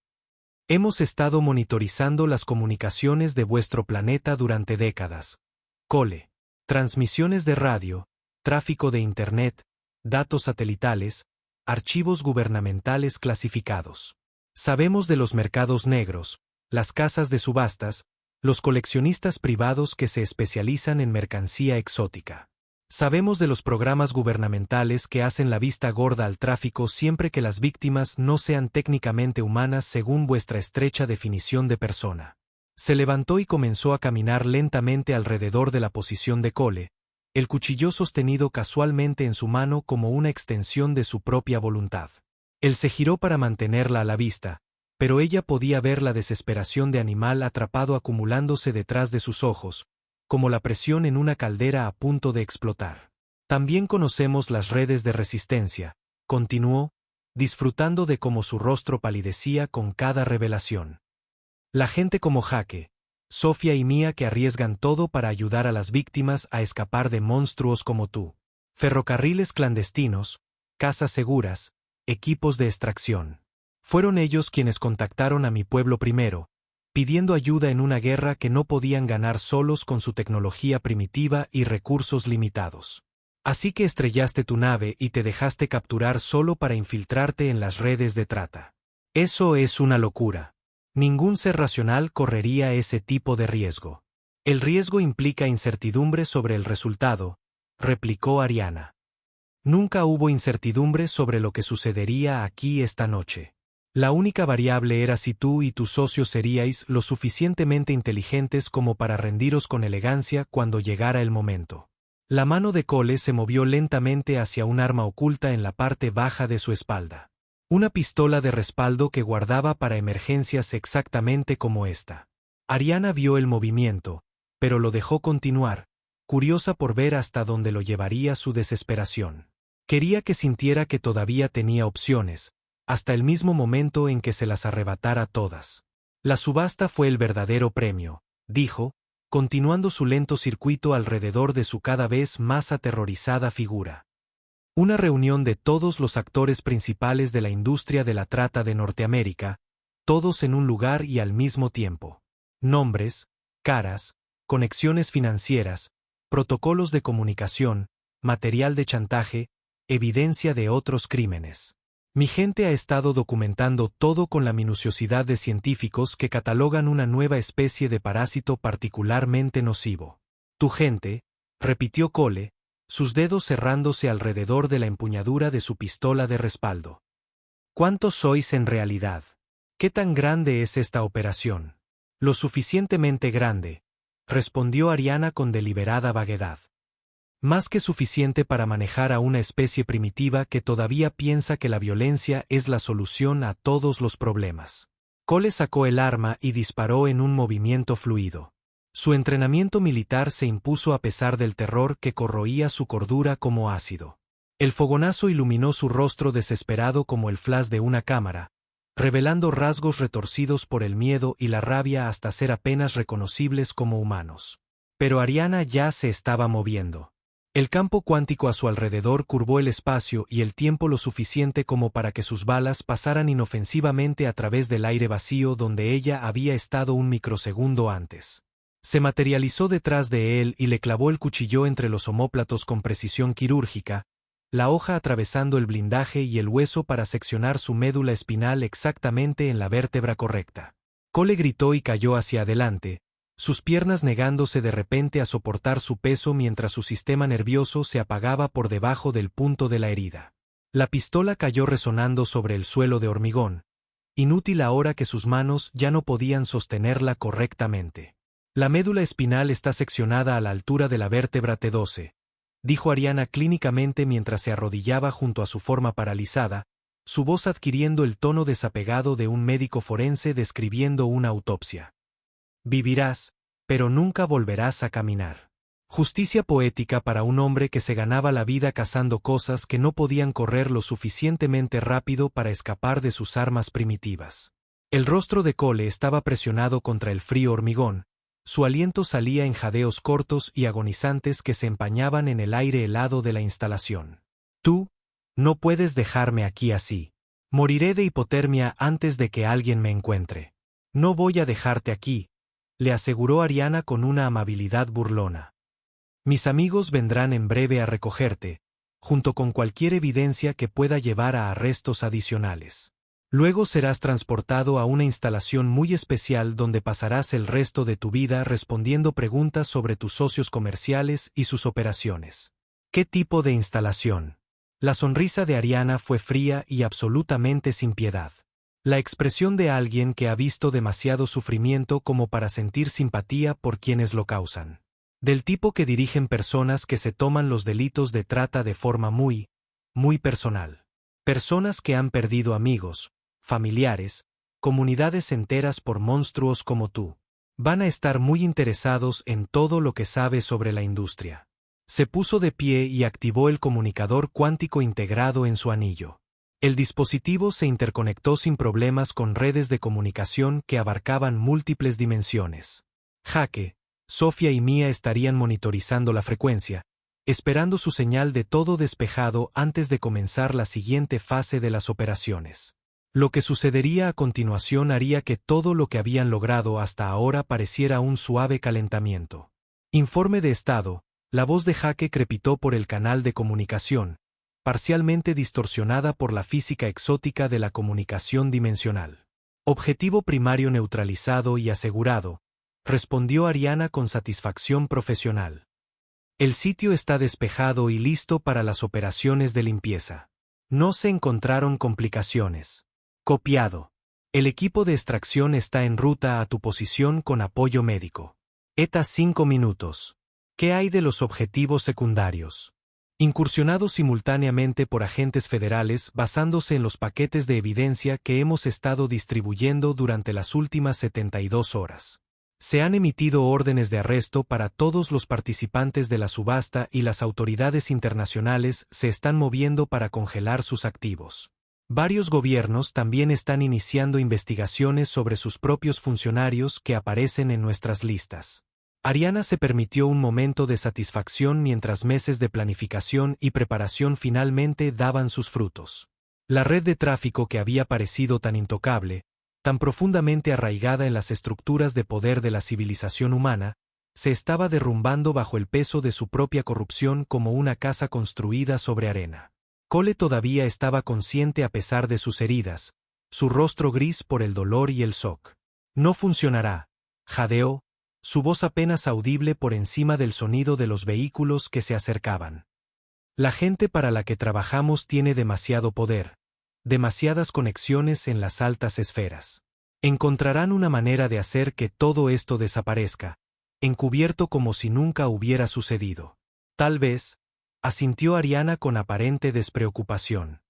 Hemos estado monitorizando las comunicaciones de vuestro planeta durante décadas. Cole. Transmisiones de radio, tráfico de Internet, datos satelitales, archivos gubernamentales clasificados. Sabemos de los mercados negros, las casas de subastas, los coleccionistas privados que se especializan en mercancía exótica. Sabemos de los programas gubernamentales que hacen la vista gorda al tráfico siempre que las víctimas no sean técnicamente humanas según vuestra estrecha definición de persona. Se levantó y comenzó a caminar lentamente alrededor de la posición de Cole, el cuchillo sostenido casualmente en su mano como una extensión de su propia voluntad. Él se giró para mantenerla a la vista, pero ella podía ver la desesperación de animal atrapado acumulándose detrás de sus ojos, como la presión en una caldera a punto de explotar. También conocemos las redes de resistencia, continuó, disfrutando de cómo su rostro palidecía con cada revelación. La gente como Jake, Sofía y Mía que arriesgan todo para ayudar a las víctimas a escapar de monstruos como tú. Ferrocarriles clandestinos, casas seguras, equipos de extracción. Fueron ellos quienes contactaron a mi pueblo primero, pidiendo ayuda en una guerra que no podían ganar solos con su tecnología primitiva y recursos limitados. Así que estrellaste tu nave y te dejaste capturar solo para infiltrarte en las redes de trata. Eso es una locura. Ningún ser racional correría ese tipo de riesgo. El riesgo implica incertidumbre sobre el resultado, replicó Ariana. Nunca hubo incertidumbre sobre lo que sucedería aquí esta noche. La única variable era si tú y tus socios seríais lo suficientemente inteligentes como para rendiros con elegancia cuando llegara el momento. La mano de Cole se movió lentamente hacia un arma oculta en la parte baja de su espalda. Una pistola de respaldo que guardaba para emergencias exactamente como esta. Ariana vio el movimiento, pero lo dejó continuar, curiosa por ver hasta dónde lo llevaría su desesperación. Quería que sintiera que todavía tenía opciones, hasta el mismo momento en que se las arrebatara todas. La subasta fue el verdadero premio, dijo, continuando su lento circuito alrededor de su cada vez más aterrorizada figura. Una reunión de todos los actores principales de la industria de la trata de Norteamérica, todos en un lugar y al mismo tiempo. Nombres, caras, conexiones financieras, protocolos de comunicación, material de chantaje, evidencia de otros crímenes. Mi gente ha estado documentando todo con la minuciosidad de científicos que catalogan una nueva especie de parásito particularmente nocivo. Tu gente, repitió Cole, sus dedos cerrándose alrededor de la empuñadura de su pistola de respaldo. ¿Cuántos sois en realidad? ¿Qué tan grande es esta operación? Lo suficientemente grande, respondió Ariana con deliberada vaguedad. Más que suficiente para manejar a una especie primitiva que todavía piensa que la violencia es la solución a todos los problemas. Cole sacó el arma y disparó en un movimiento fluido. Su entrenamiento militar se impuso a pesar del terror que corroía su cordura como ácido. El fogonazo iluminó su rostro desesperado como el flash de una cámara, revelando rasgos retorcidos por el miedo y la rabia hasta ser apenas reconocibles como humanos. Pero Ariana ya se estaba moviendo. El campo cuántico a su alrededor curvó el espacio y el tiempo lo suficiente como para que sus balas pasaran inofensivamente a través del aire vacío donde ella había estado un microsegundo antes. Se materializó detrás de él y le clavó el cuchillo entre los omóplatos con precisión quirúrgica, la hoja atravesando el blindaje y el hueso para seccionar su médula espinal exactamente en la vértebra correcta. Cole gritó y cayó hacia adelante, sus piernas negándose de repente a soportar su peso mientras su sistema nervioso se apagaba por debajo del punto de la herida. La pistola cayó resonando sobre el suelo de hormigón, inútil ahora que sus manos ya no podían sostenerla correctamente. La médula espinal está seccionada a la altura de la vértebra T12, dijo Ariana clínicamente mientras se arrodillaba junto a su forma paralizada, su voz adquiriendo el tono desapegado de un médico forense describiendo una autopsia. Vivirás, pero nunca volverás a caminar. Justicia poética para un hombre que se ganaba la vida cazando cosas que no podían correr lo suficientemente rápido para escapar de sus armas primitivas. El rostro de Cole estaba presionado contra el frío hormigón, su aliento salía en jadeos cortos y agonizantes que se empañaban en el aire helado de la instalación. Tú, no puedes dejarme aquí así. Moriré de hipotermia antes de que alguien me encuentre. No voy a dejarte aquí, le aseguró Ariana con una amabilidad burlona. Mis amigos vendrán en breve a recogerte, junto con cualquier evidencia que pueda llevar a arrestos adicionales. Luego serás transportado a una instalación muy especial donde pasarás el resto de tu vida respondiendo preguntas sobre tus socios comerciales y sus operaciones. ¿Qué tipo de instalación? La sonrisa de Ariana fue fría y absolutamente sin piedad. La expresión de alguien que ha visto demasiado sufrimiento como para sentir simpatía por quienes lo causan. Del tipo que dirigen personas que se toman los delitos de trata de forma muy personal. Personas que han perdido amigos, familiares, comunidades enteras por monstruos como tú. Van a estar muy interesados en todo lo que sabes sobre la industria. Se puso de pie y activó el comunicador cuántico integrado en su anillo. El dispositivo se interconectó sin problemas con redes de comunicación que abarcaban múltiples dimensiones. Jaque, Sofía y Mia estarían monitorizando la frecuencia, esperando su señal de todo despejado antes de comenzar la siguiente fase de las operaciones. Lo que sucedería a continuación haría que todo lo que habían logrado hasta ahora pareciera un suave calentamiento. Informe de estado, la voz de Jaque crepitó por el canal de comunicación, parcialmente distorsionada por la física exótica de la comunicación dimensional. Objetivo primario neutralizado y asegurado, respondió Ariana con satisfacción profesional. El sitio está despejado y listo para las operaciones de limpieza. No se encontraron complicaciones. Copiado. El equipo de extracción está en ruta a tu posición con apoyo médico. ETA 5 minutos. ¿Qué hay de los objetivos secundarios? Incursionados simultáneamente por agentes federales basándose en los paquetes de evidencia que hemos estado distribuyendo durante las últimas 72 horas. Se han emitido órdenes de arresto para todos los participantes de la subasta y las autoridades internacionales se están moviendo para congelar sus activos. Varios gobiernos también están iniciando investigaciones sobre sus propios funcionarios que aparecen en nuestras listas. Ariana se permitió un momento de satisfacción mientras meses de planificación y preparación finalmente daban sus frutos. La red de tráfico que había parecido tan intocable, tan profundamente arraigada en las estructuras de poder de la civilización humana, se estaba derrumbando bajo el peso de su propia corrupción como una casa construida sobre arena. Cole todavía estaba consciente a pesar de sus heridas, su rostro gris por el dolor y el shock. No funcionará, jadeó, su voz apenas audible por encima del sonido de los vehículos que se acercaban. La gente para la que trabajamos tiene demasiado poder, demasiadas conexiones en las altas esferas. Encontrarán una manera de hacer que todo esto desaparezca, encubierto como si nunca hubiera sucedido. Tal vez, asintió Ariana con aparente despreocupación.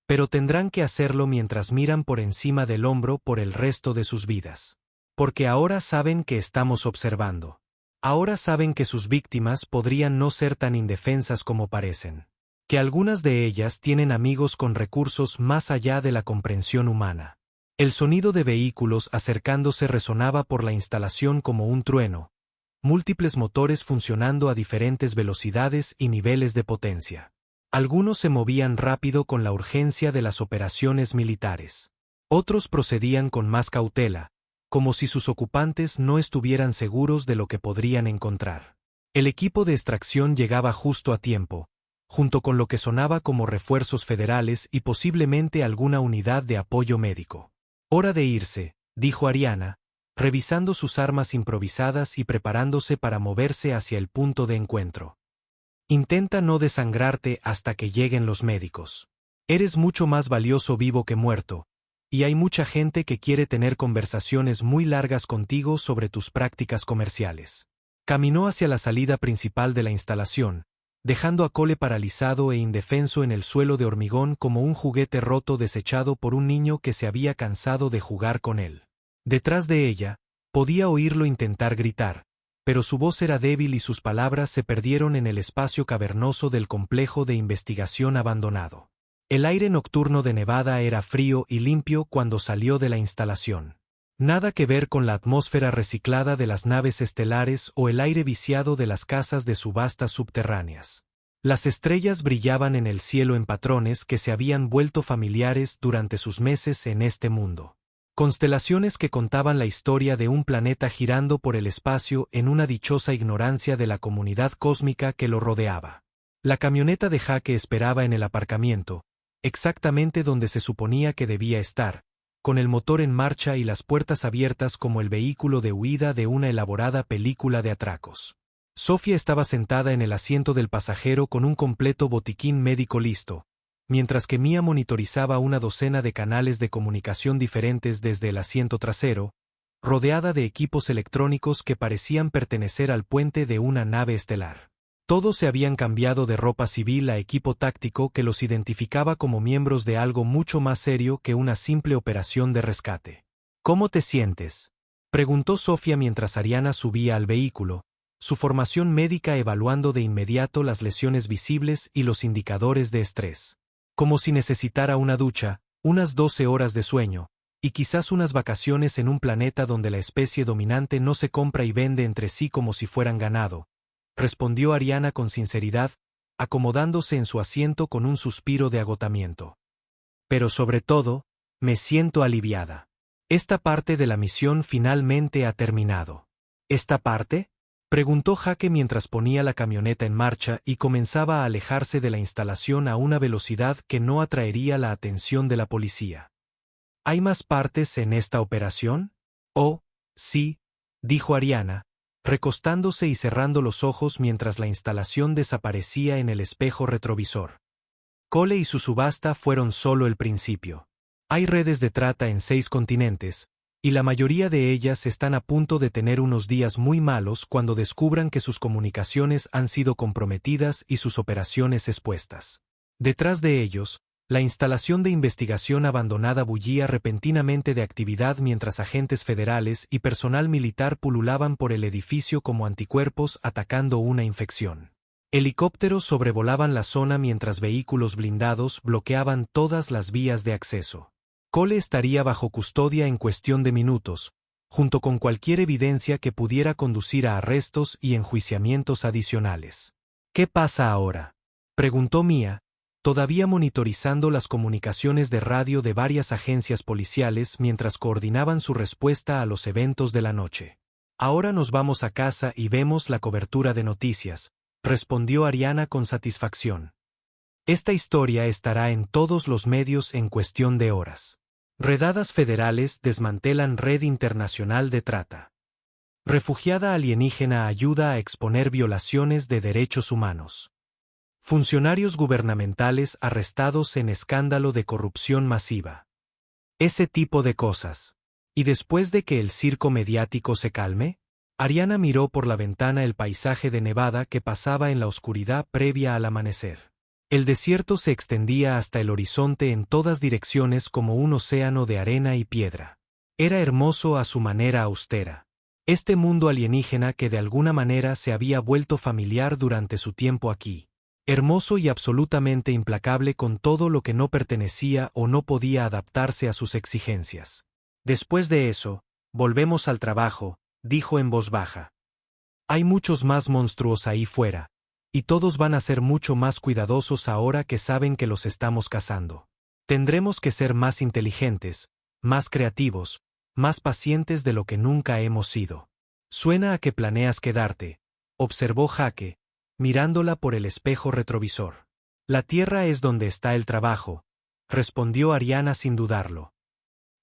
Pero tendrán que hacerlo mientras miran por encima del hombro por el resto de sus vidas. Porque ahora saben que estamos observando. Ahora saben que sus víctimas podrían no ser tan indefensas como parecen. Que algunas de ellas tienen amigos con recursos más allá de la comprensión humana. El sonido de vehículos acercándose resonaba por la instalación como un trueno, múltiples motores funcionando a diferentes velocidades y niveles de potencia. Algunos se movían rápido con la urgencia de las operaciones militares. Otros procedían con más cautela, como si sus ocupantes no estuvieran seguros de lo que podrían encontrar. El equipo de extracción llegaba justo a tiempo, junto con lo que sonaba como refuerzos federales y posiblemente alguna unidad de apoyo médico. «Hora de irse», dijo Ariana, revisando sus armas improvisadas y preparándose para moverse hacia el punto de encuentro. «Intenta no desangrarte hasta que lleguen los médicos. Eres mucho más valioso vivo que muerto, y hay mucha gente que quiere tener conversaciones muy largas contigo sobre tus prácticas comerciales». Caminó hacia la salida principal de la instalación, dejando a Cole paralizado e indefenso en el suelo de hormigón como un juguete roto desechado por un niño que se había cansado de jugar con él. Detrás de ella, podía oírlo intentar gritar, pero su voz era débil y sus palabras se perdieron en el espacio cavernoso del complejo de investigación abandonado. El aire nocturno de Nevada era frío y limpio cuando salió de la instalación. Nada que ver con la atmósfera reciclada de las naves estelares o el aire viciado de las casas de subastas subterráneas. Las estrellas brillaban en el cielo en patrones que se habían vuelto familiares durante sus meses en este mundo. Constelaciones que contaban la historia de un planeta girando por el espacio en una dichosa ignorancia de la comunidad cósmica que lo rodeaba. La camioneta de Jake esperaba en el aparcamiento, exactamente donde se suponía que debía estar, con el motor en marcha y las puertas abiertas como el vehículo de huida de una elaborada película de atracos. Sofía estaba sentada en el asiento del pasajero con un completo botiquín médico listo, mientras que Mia monitorizaba una docena de canales de comunicación diferentes desde el asiento trasero, rodeada de equipos electrónicos que parecían pertenecer al puente de una nave estelar. Todos se habían cambiado de ropa civil a equipo táctico que los identificaba como miembros de algo mucho más serio que una simple operación de rescate. «¿Cómo te sientes?», preguntó Sofía mientras Ariana subía al vehículo, su formación médica evaluando de inmediato las lesiones visibles y los indicadores de estrés. Como si necesitara una ducha, unas 12 horas de sueño, y quizás unas vacaciones en un planeta donde la especie dominante no se compra y vende entre sí como si fueran ganado, respondió Ariana con sinceridad, acomodándose en su asiento con un suspiro de agotamiento. Pero sobre todo, me siento aliviada. Esta parte de la misión finalmente ha terminado. ¿Esta parte?, preguntó Jake mientras ponía la camioneta en marcha y comenzaba a alejarse de la instalación a una velocidad que no atraería la atención de la policía. ¿Hay más partes en esta operación? Oh, sí, dijo Ariana, recostándose y cerrando los ojos mientras la instalación desaparecía en el espejo retrovisor. Cole y su subasta fueron solo el principio. Hay redes de trata en 6 continentes, y la mayoría de ellas están a punto de tener unos días muy malos cuando descubran que sus comunicaciones han sido comprometidas y sus operaciones expuestas. Detrás de ellos, la instalación de investigación abandonada bullía repentinamente de actividad mientras agentes federales y personal militar pululaban por el edificio como anticuerpos atacando una infección. Helicópteros sobrevolaban la zona mientras vehículos blindados bloqueaban todas las vías de acceso. Cole estaría bajo custodia en cuestión de minutos, junto con cualquier evidencia que pudiera conducir a arrestos y enjuiciamientos adicionales. ¿Qué pasa ahora?, preguntó Mia, todavía monitorizando las comunicaciones de radio de varias agencias policiales mientras coordinaban su respuesta a los eventos de la noche. «Ahora nos vamos a casa y vemos la cobertura de noticias», respondió Ariana con satisfacción. «Esta historia estará en todos los medios en cuestión de horas. Redadas federales desmantelan red internacional de trata». Refugiada alienígena ayuda a exponer violaciones de derechos humanos. Funcionarios gubernamentales arrestados en escándalo de corrupción masiva. Ese tipo de cosas. Y después de que el circo mediático se calme, Ariana miró por la ventana el paisaje de Nevada que pasaba en la oscuridad previa al amanecer. El desierto se extendía hasta el horizonte en todas direcciones como un océano de arena y piedra. Era hermoso a su manera austera. Este mundo alienígena que de alguna manera se había vuelto familiar durante su tiempo aquí. Hermoso y absolutamente implacable con todo lo que no pertenecía o no podía adaptarse a sus exigencias. Después de eso, volvemos al trabajo, dijo en voz baja. Hay muchos más monstruos ahí fuera, y todos van a ser mucho más cuidadosos ahora que saben que los estamos cazando. Tendremos que ser más inteligentes, más creativos, más pacientes de lo que nunca hemos sido. Suena a que planeas quedarte, observó Jake, mirándola por el espejo retrovisor. La tierra es donde está el trabajo, respondió Ariana sin dudarlo.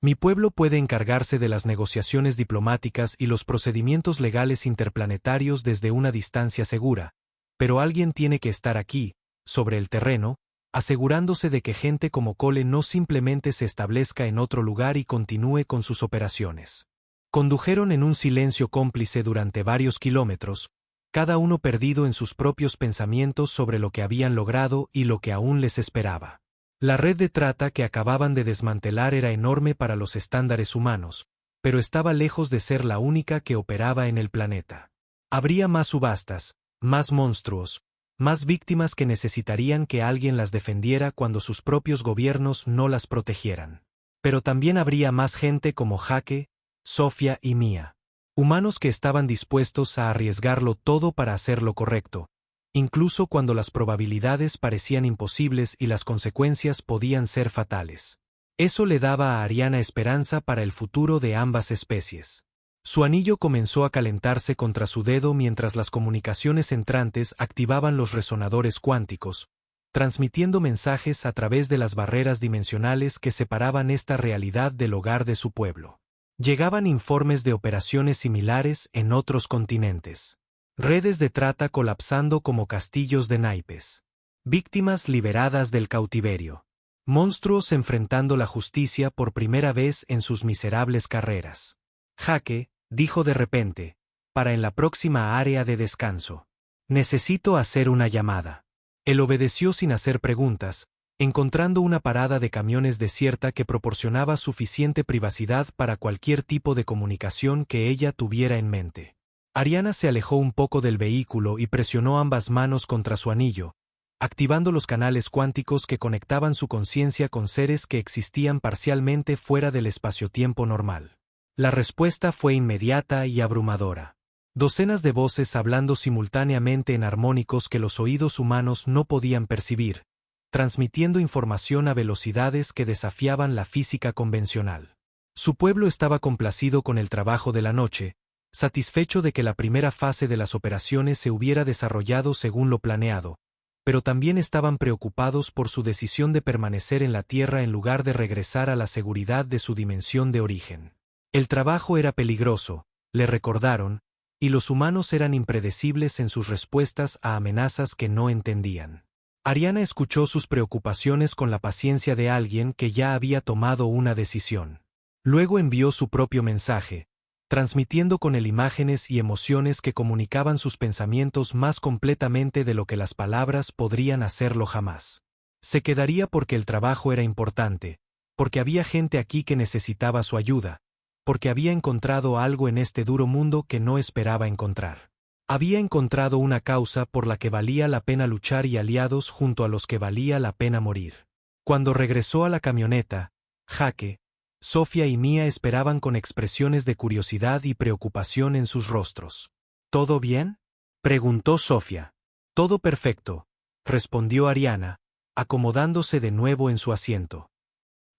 Mi pueblo puede encargarse de las negociaciones diplomáticas y los procedimientos legales interplanetarios desde una distancia segura, pero alguien tiene que estar aquí, sobre el terreno, asegurándose de que gente como Cole no simplemente se establezca en otro lugar y continúe con sus operaciones. Condujeron en un silencio cómplice durante varios kilómetros, cada uno perdido en sus propios pensamientos sobre lo que habían logrado y lo que aún les esperaba. La red de trata que acababan de desmantelar era enorme para los estándares humanos, pero estaba lejos de ser la única que operaba en el planeta. Habría más subastas, más monstruos, más víctimas que necesitarían que alguien las defendiera cuando sus propios gobiernos no las protegieran. Pero también habría más gente como Jake, Sofía y Mia. Humanos que estaban dispuestos a arriesgarlo todo para hacer lo correcto, incluso cuando las probabilidades parecían imposibles y las consecuencias podían ser fatales. Eso le daba a Ariana esperanza para el futuro de ambas especies. Su anillo comenzó a calentarse contra su dedo mientras las comunicaciones entrantes activaban los resonadores cuánticos, transmitiendo mensajes a través de las barreras dimensionales que separaban esta realidad del hogar de su pueblo. Llegaban informes de operaciones similares en otros continentes. Redes de trata colapsando como castillos de naipes. Víctimas liberadas del cautiverio. Monstruos enfrentando la justicia por primera vez en sus miserables carreras. Jake, dijo de repente, para en la próxima área de descanso. Necesito hacer una llamada. Él obedeció sin hacer preguntas, encontrando una parada de camiones desierta que proporcionaba suficiente privacidad para cualquier tipo de comunicación que ella tuviera en mente. Ariana se alejó un poco del vehículo y presionó ambas manos contra su anillo, activando los canales cuánticos que conectaban su conciencia con seres que existían parcialmente fuera del espacio-tiempo normal. La respuesta fue inmediata y abrumadora. Docenas de voces hablando simultáneamente en armónicos que los oídos humanos no podían percibir, transmitiendo información a velocidades que desafiaban la física convencional. Su pueblo estaba complacido con el trabajo de la noche, satisfecho de que la primera fase de las operaciones se hubiera desarrollado según lo planeado, pero también estaban preocupados por su decisión de permanecer en la Tierra en lugar de regresar a la seguridad de su dimensión de origen. El trabajo era peligroso, le recordaron, y los humanos eran impredecibles en sus respuestas a amenazas que no entendían. Ariana escuchó sus preocupaciones con la paciencia de alguien que ya había tomado una decisión. Luego envió su propio mensaje, transmitiendo con él imágenes y emociones que comunicaban sus pensamientos más completamente de lo que las palabras podrían hacerlo jamás. Se quedaría porque el trabajo era importante, porque había gente aquí que necesitaba su ayuda, porque había encontrado algo en este duro mundo que no esperaba encontrar. Había encontrado una causa por la que valía la pena luchar y aliados junto a los que valía la pena morir. Cuando regresó a la camioneta, Jake, Sofía y Mia esperaban con expresiones de curiosidad y preocupación en sus rostros. ¿Todo bien?, preguntó Sofía. Todo perfecto, respondió Ariana, acomodándose de nuevo en su asiento.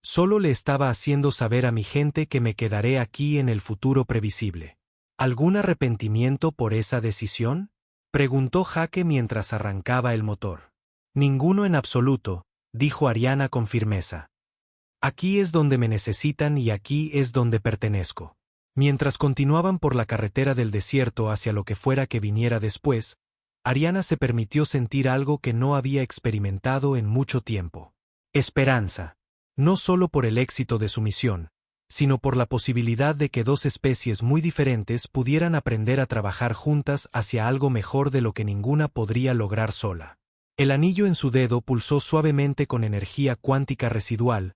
Solo le estaba haciendo saber a mi gente que me quedaré aquí en el futuro previsible. ¿Algún arrepentimiento por esa decisión?, preguntó Jake mientras arrancaba el motor. Ninguno en absoluto, dijo Ariana con firmeza. Aquí es donde me necesitan y aquí es donde pertenezco. Mientras continuaban por la carretera del desierto hacia lo que fuera que viniera después, Ariana se permitió sentir algo que no había experimentado en mucho tiempo. Esperanza. No solo por el éxito de su misión, sino por la posibilidad de que dos especies muy diferentes pudieran aprender a trabajar juntas hacia algo mejor de lo que ninguna podría lograr sola. El anillo en su dedo pulsó suavemente con energía cuántica residual,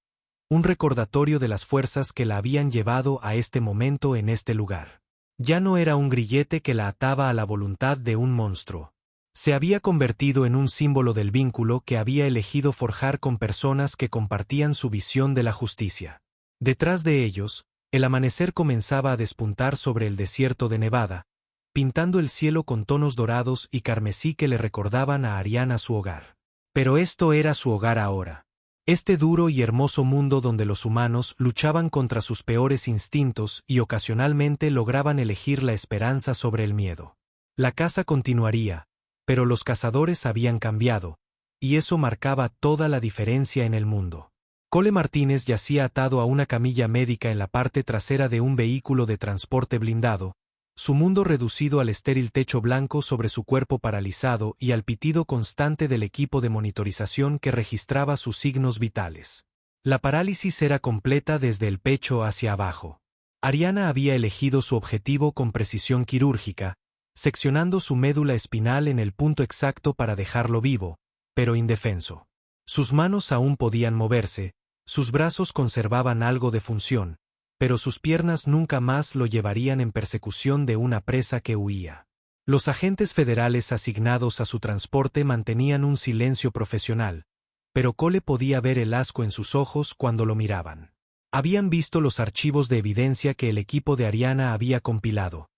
un recordatorio de las fuerzas que la habían llevado a este momento en este lugar. Ya no era un grillete que la ataba a la voluntad de un monstruo. Se había convertido en un símbolo del vínculo que había elegido forjar con personas que compartían su visión de la justicia. Detrás de ellos, el amanecer comenzaba a despuntar sobre el desierto de Nevada, pintando el cielo con tonos dorados y carmesí que le recordaban a Ariana su hogar. Pero esto era su hogar ahora. Este duro y hermoso mundo donde los humanos luchaban contra sus peores instintos y ocasionalmente lograban elegir la esperanza sobre el miedo. La caza continuaría, pero los cazadores habían cambiado, y eso marcaba toda la diferencia en el mundo. Cole Martínez yacía atado a una camilla médica en la parte trasera de un vehículo de transporte blindado, su mundo reducido al estéril techo blanco sobre su cuerpo paralizado y al pitido constante del equipo de monitorización que registraba sus signos vitales. La parálisis era completa desde el pecho hacia abajo. Ariana había elegido su objetivo con precisión quirúrgica, seccionando su médula espinal en el punto exacto para dejarlo vivo, pero indefenso. Sus manos aún podían moverse, sus brazos conservaban algo de función, pero sus piernas nunca más lo llevarían en persecución de una presa que huía. Los agentes federales asignados a su transporte mantenían un silencio profesional, pero Cole podía ver el asco en sus ojos cuando lo miraban. Habían visto los archivos de evidencia que el equipo de Ariana había compilado: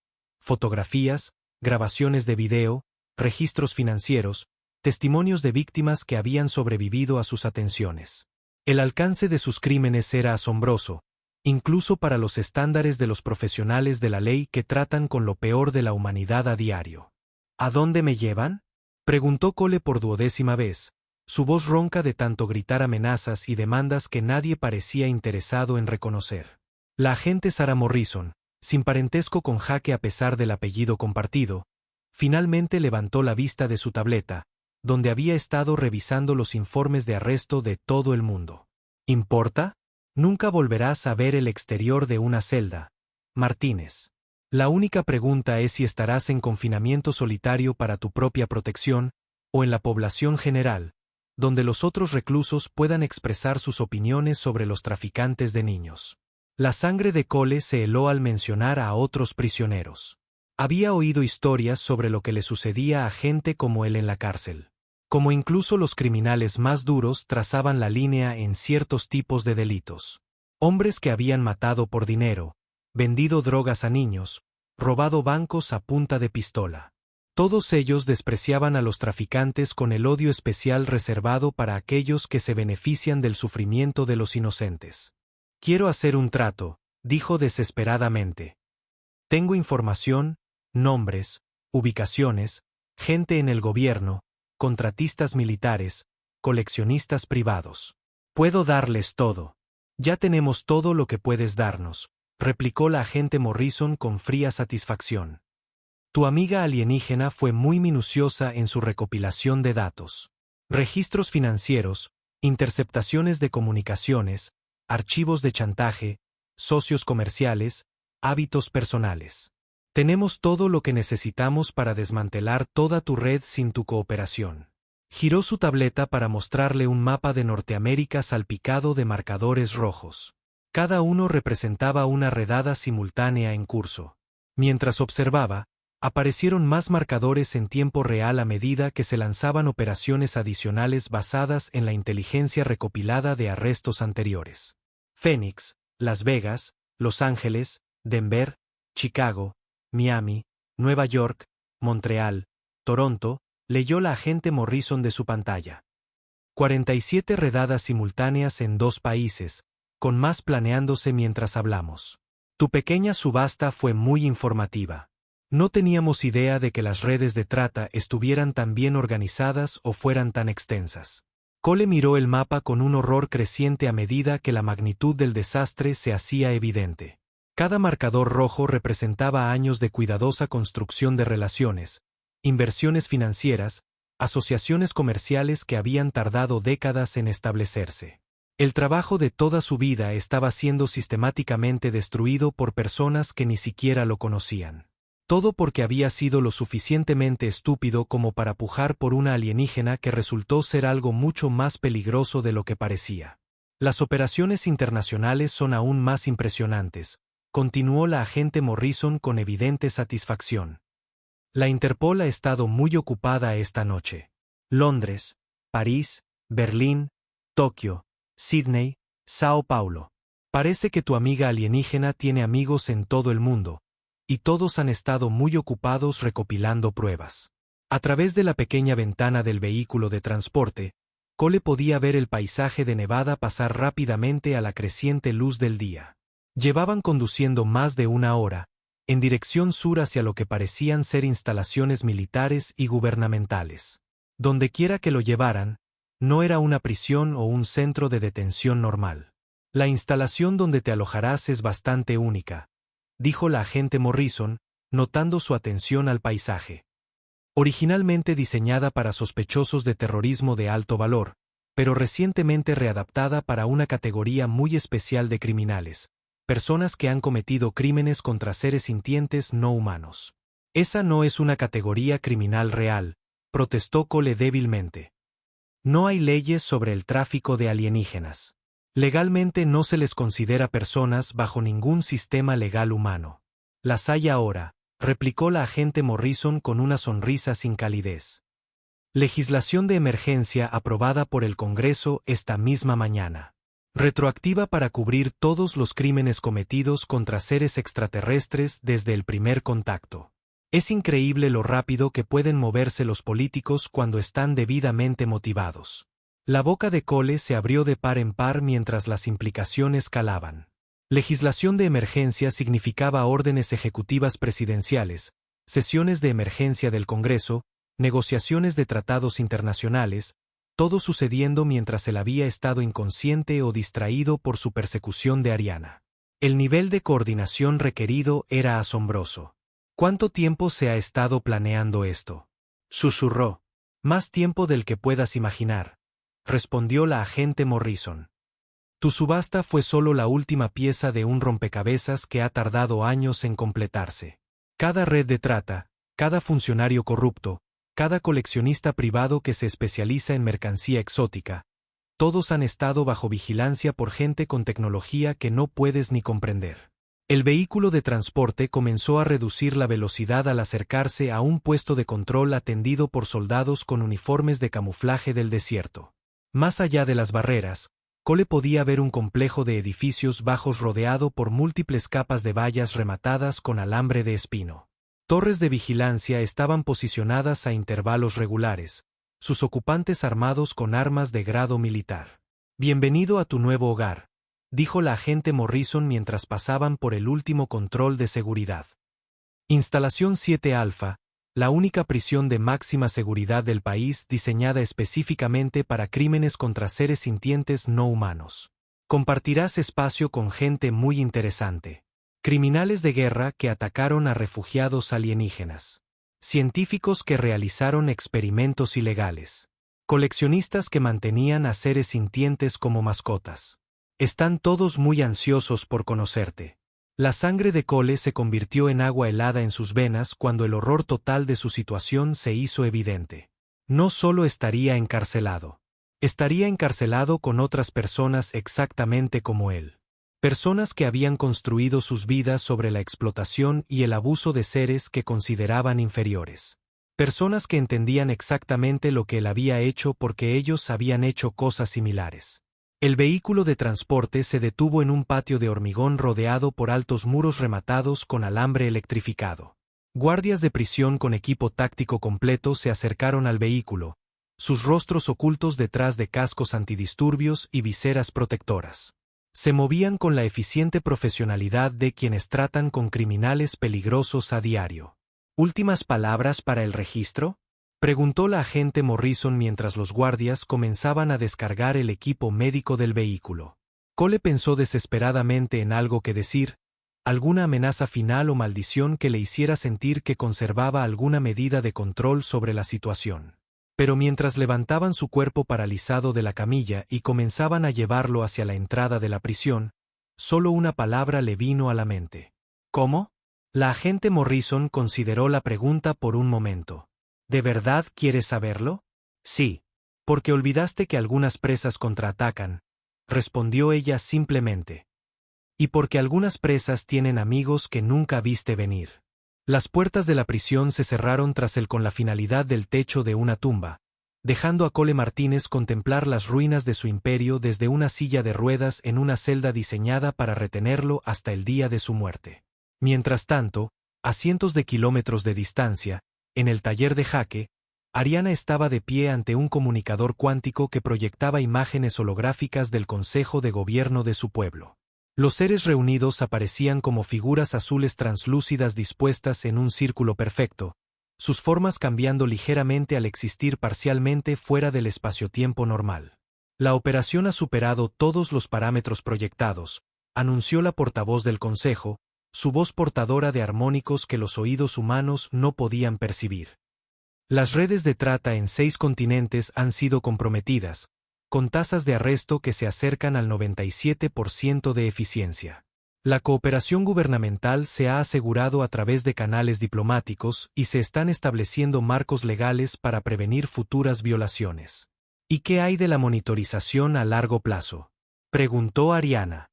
fotografías, grabaciones de video, registros financieros, testimonios de víctimas que habían sobrevivido a sus atenciones. El alcance de sus crímenes era asombroso, incluso para los estándares de los profesionales de la ley que tratan con lo peor de la humanidad a diario. ¿A dónde me llevan?, preguntó Cole por 12ª vez, su voz ronca de tanto gritar amenazas y demandas que nadie parecía interesado en reconocer. La agente Sarah Morrison, sin parentesco con Jake a pesar del apellido compartido, finalmente levantó la vista de su tableta, donde había estado revisando los informes de arresto de todo el mundo. ¿Importa? Nunca volverás a ver el exterior de una celda, Martínez. La única pregunta es si estarás en confinamiento solitario para tu propia protección, o en la población general, donde los otros reclusos puedan expresar sus opiniones sobre los traficantes de niños. La sangre de Cole se heló al mencionar a otros prisioneros. Había oído historias sobre lo que le sucedía a gente como él en la cárcel. Como incluso los criminales más duros trazaban la línea en ciertos tipos de delitos. Hombres que habían matado por dinero, vendido drogas a niños, robado bancos a punta de pistola. Todos ellos despreciaban a los traficantes con el odio especial reservado para aquellos que se benefician del sufrimiento de los inocentes. «Quiero hacer un trato», dijo desesperadamente. «Tengo información, nombres, ubicaciones, gente en el gobierno, contratistas militares, coleccionistas privados. Puedo darles todo». «Ya tenemos todo lo que puedes darnos», replicó la agente Morrison con fría satisfacción. «Tu amiga alienígena fue muy minuciosa en su recopilación de datos. Registros financieros, interceptaciones de comunicaciones, archivos de chantaje, socios comerciales, hábitos personales. Tenemos todo lo que necesitamos para desmantelar toda tu red sin tu cooperación». Giró su tableta para mostrarle un mapa de Norteamérica salpicado de marcadores rojos. Cada uno representaba una redada simultánea en curso. Mientras observaba, aparecieron más marcadores en tiempo real a medida que se lanzaban operaciones adicionales basadas en la inteligencia recopilada de arrestos anteriores. Phoenix, Las Vegas, Los Ángeles, Denver, Chicago, Miami, Nueva York, Montreal, Toronto, leyó la agente Morrison de su pantalla. 47 redadas simultáneas en 2 países, con más planeándose mientras hablamos. Tu pequeña subasta fue muy informativa. No teníamos idea de que las redes de trata estuvieran tan bien organizadas o fueran tan extensas. Cole miró el mapa con un horror creciente a medida que la magnitud del desastre se hacía evidente. Cada marcador rojo representaba años de cuidadosa construcción de relaciones, inversiones financieras, asociaciones comerciales que habían tardado décadas en establecerse. El trabajo de toda su vida estaba siendo sistemáticamente destruido por personas que ni siquiera lo conocían. Todo porque había sido lo suficientemente estúpido como para pujar por una alienígena que resultó ser algo mucho más peligroso de lo que parecía. Las operaciones internacionales son aún más impresionantes, continuó la agente Morrison con evidente satisfacción. La Interpol ha estado muy ocupada esta noche. Londres, París, Berlín, Tokio, Sydney, Sao Paulo. Parece que tu amiga alienígena tiene amigos en todo el mundo, y todos han estado muy ocupados recopilando pruebas. A través de la pequeña ventana del vehículo de transporte, Cole podía ver el paisaje de Nevada pasar rápidamente a la creciente luz del día. Llevaban conduciendo más de una hora, en dirección sur hacia lo que parecían ser instalaciones militares y gubernamentales. Dondequiera que lo llevaran, no era una prisión o un centro de detención normal. La instalación donde te alojarás es bastante única, dijo la agente Morrison, notando su atención al paisaje. Originalmente diseñada para sospechosos de terrorismo de alto valor, pero recientemente readaptada para una categoría muy especial de criminales, personas que han cometido crímenes contra seres sintientes no humanos. Esa no es una categoría criminal real, protestó Cole débilmente. No hay leyes sobre el tráfico de alienígenas. Legalmente no se les considera personas bajo ningún sistema legal humano. Las hay ahora, replicó la agente Morrison con una sonrisa sin calidez. Legislación de emergencia aprobada por el Congreso esta misma mañana. Retroactiva para cubrir todos los crímenes cometidos contra seres extraterrestres desde el primer contacto. Es increíble lo rápido que pueden moverse los políticos cuando están debidamente motivados. La boca de Cole se abrió de par en par mientras las implicaciones calaban. Legislación de emergencia significaba órdenes ejecutivas presidenciales, sesiones de emergencia del Congreso, negociaciones de tratados internacionales, todo sucediendo mientras él había estado inconsciente o distraído por su persecución de Ariana. El nivel de coordinación requerido era asombroso. ¿Cuánto tiempo se ha estado planeando esto?, susurró. Más tiempo del que puedas imaginar, respondió la agente Morrison. Tu subasta fue solo la última pieza de un rompecabezas que ha tardado años en completarse. Cada red de trata, cada funcionario corrupto, cada coleccionista privado que se especializa en mercancía exótica, todos han estado bajo vigilancia por gente con tecnología que no puedes ni comprender. El vehículo de transporte comenzó a reducir la velocidad al acercarse a un puesto de control atendido por soldados con uniformes de camuflaje del desierto. Más allá de las barreras, Cole podía ver un complejo de edificios bajos rodeado por múltiples capas de vallas rematadas con alambre de espino. Torres de vigilancia estaban posicionadas a intervalos regulares, sus ocupantes armados con armas de grado militar. Bienvenido a tu nuevo hogar, dijo la agente Morrison mientras pasaban por el último control de seguridad. Instalación 7 Alpha, la única prisión de máxima seguridad del país diseñada específicamente para crímenes contra seres sintientes no humanos. Compartirás espacio con gente muy interesante. Criminales de guerra que atacaron a refugiados alienígenas. Científicos que realizaron experimentos ilegales. Coleccionistas que mantenían a seres sintientes como mascotas. Están todos muy ansiosos por conocerte. La sangre de Cole se convirtió en agua helada en sus venas cuando el horror total de su situación se hizo evidente. No solo estaría encarcelado con otras personas exactamente como él. Personas que habían construido sus vidas sobre la explotación y el abuso de seres que consideraban inferiores. Personas que entendían exactamente lo que él había hecho porque ellos habían hecho cosas similares. El vehículo de transporte se detuvo en un patio de hormigón rodeado por altos muros rematados con alambre electrificado. Guardias de prisión con equipo táctico completo se acercaron al vehículo, sus rostros ocultos detrás de cascos antidisturbios y viseras protectoras. Se movían con la eficiente profesionalidad de quienes tratan con criminales peligrosos a diario. ¿Últimas palabras para el registro?, preguntó la agente Morrison mientras los guardias comenzaban a descargar el equipo médico del vehículo. Cole pensó desesperadamente en algo que decir, alguna amenaza final o maldición que le hiciera sentir que conservaba alguna medida de control sobre la situación. Pero mientras levantaban su cuerpo paralizado de la camilla y comenzaban a llevarlo hacia la entrada de la prisión, solo una palabra le vino a la mente. ¿Cómo? La agente Morrison consideró la pregunta por un momento. ¿De verdad quieres saberlo? Sí. Porque olvidaste que algunas presas contraatacan, respondió ella simplemente. Y porque algunas presas tienen amigos que nunca viste venir. Las puertas de la prisión se cerraron tras él con la finalidad del techo de una tumba, dejando a Cole Martínez contemplar las ruinas de su imperio desde una silla de ruedas en una celda diseñada para retenerlo hasta el día de su muerte. Mientras tanto, a cientos de kilómetros de distancia, en el taller de Jake, Ariana estaba de pie ante un comunicador cuántico que proyectaba imágenes holográficas del Consejo de Gobierno de su pueblo. Los seres reunidos aparecían como figuras azules translúcidas dispuestas en un círculo perfecto, sus formas cambiando ligeramente al existir parcialmente fuera del espacio-tiempo normal. La operación ha superado todos los parámetros proyectados, anunció la portavoz del Consejo, su voz portadora de armónicos que los oídos humanos no podían percibir. Las redes de trata en 6 continentes han sido comprometidas, con tasas de arresto que se acercan al 97% de eficiencia. La cooperación gubernamental se ha asegurado a través de canales diplomáticos y se están estableciendo marcos legales para prevenir futuras violaciones. ¿Y qué hay de la monitorización a largo plazo?, preguntó Ariana.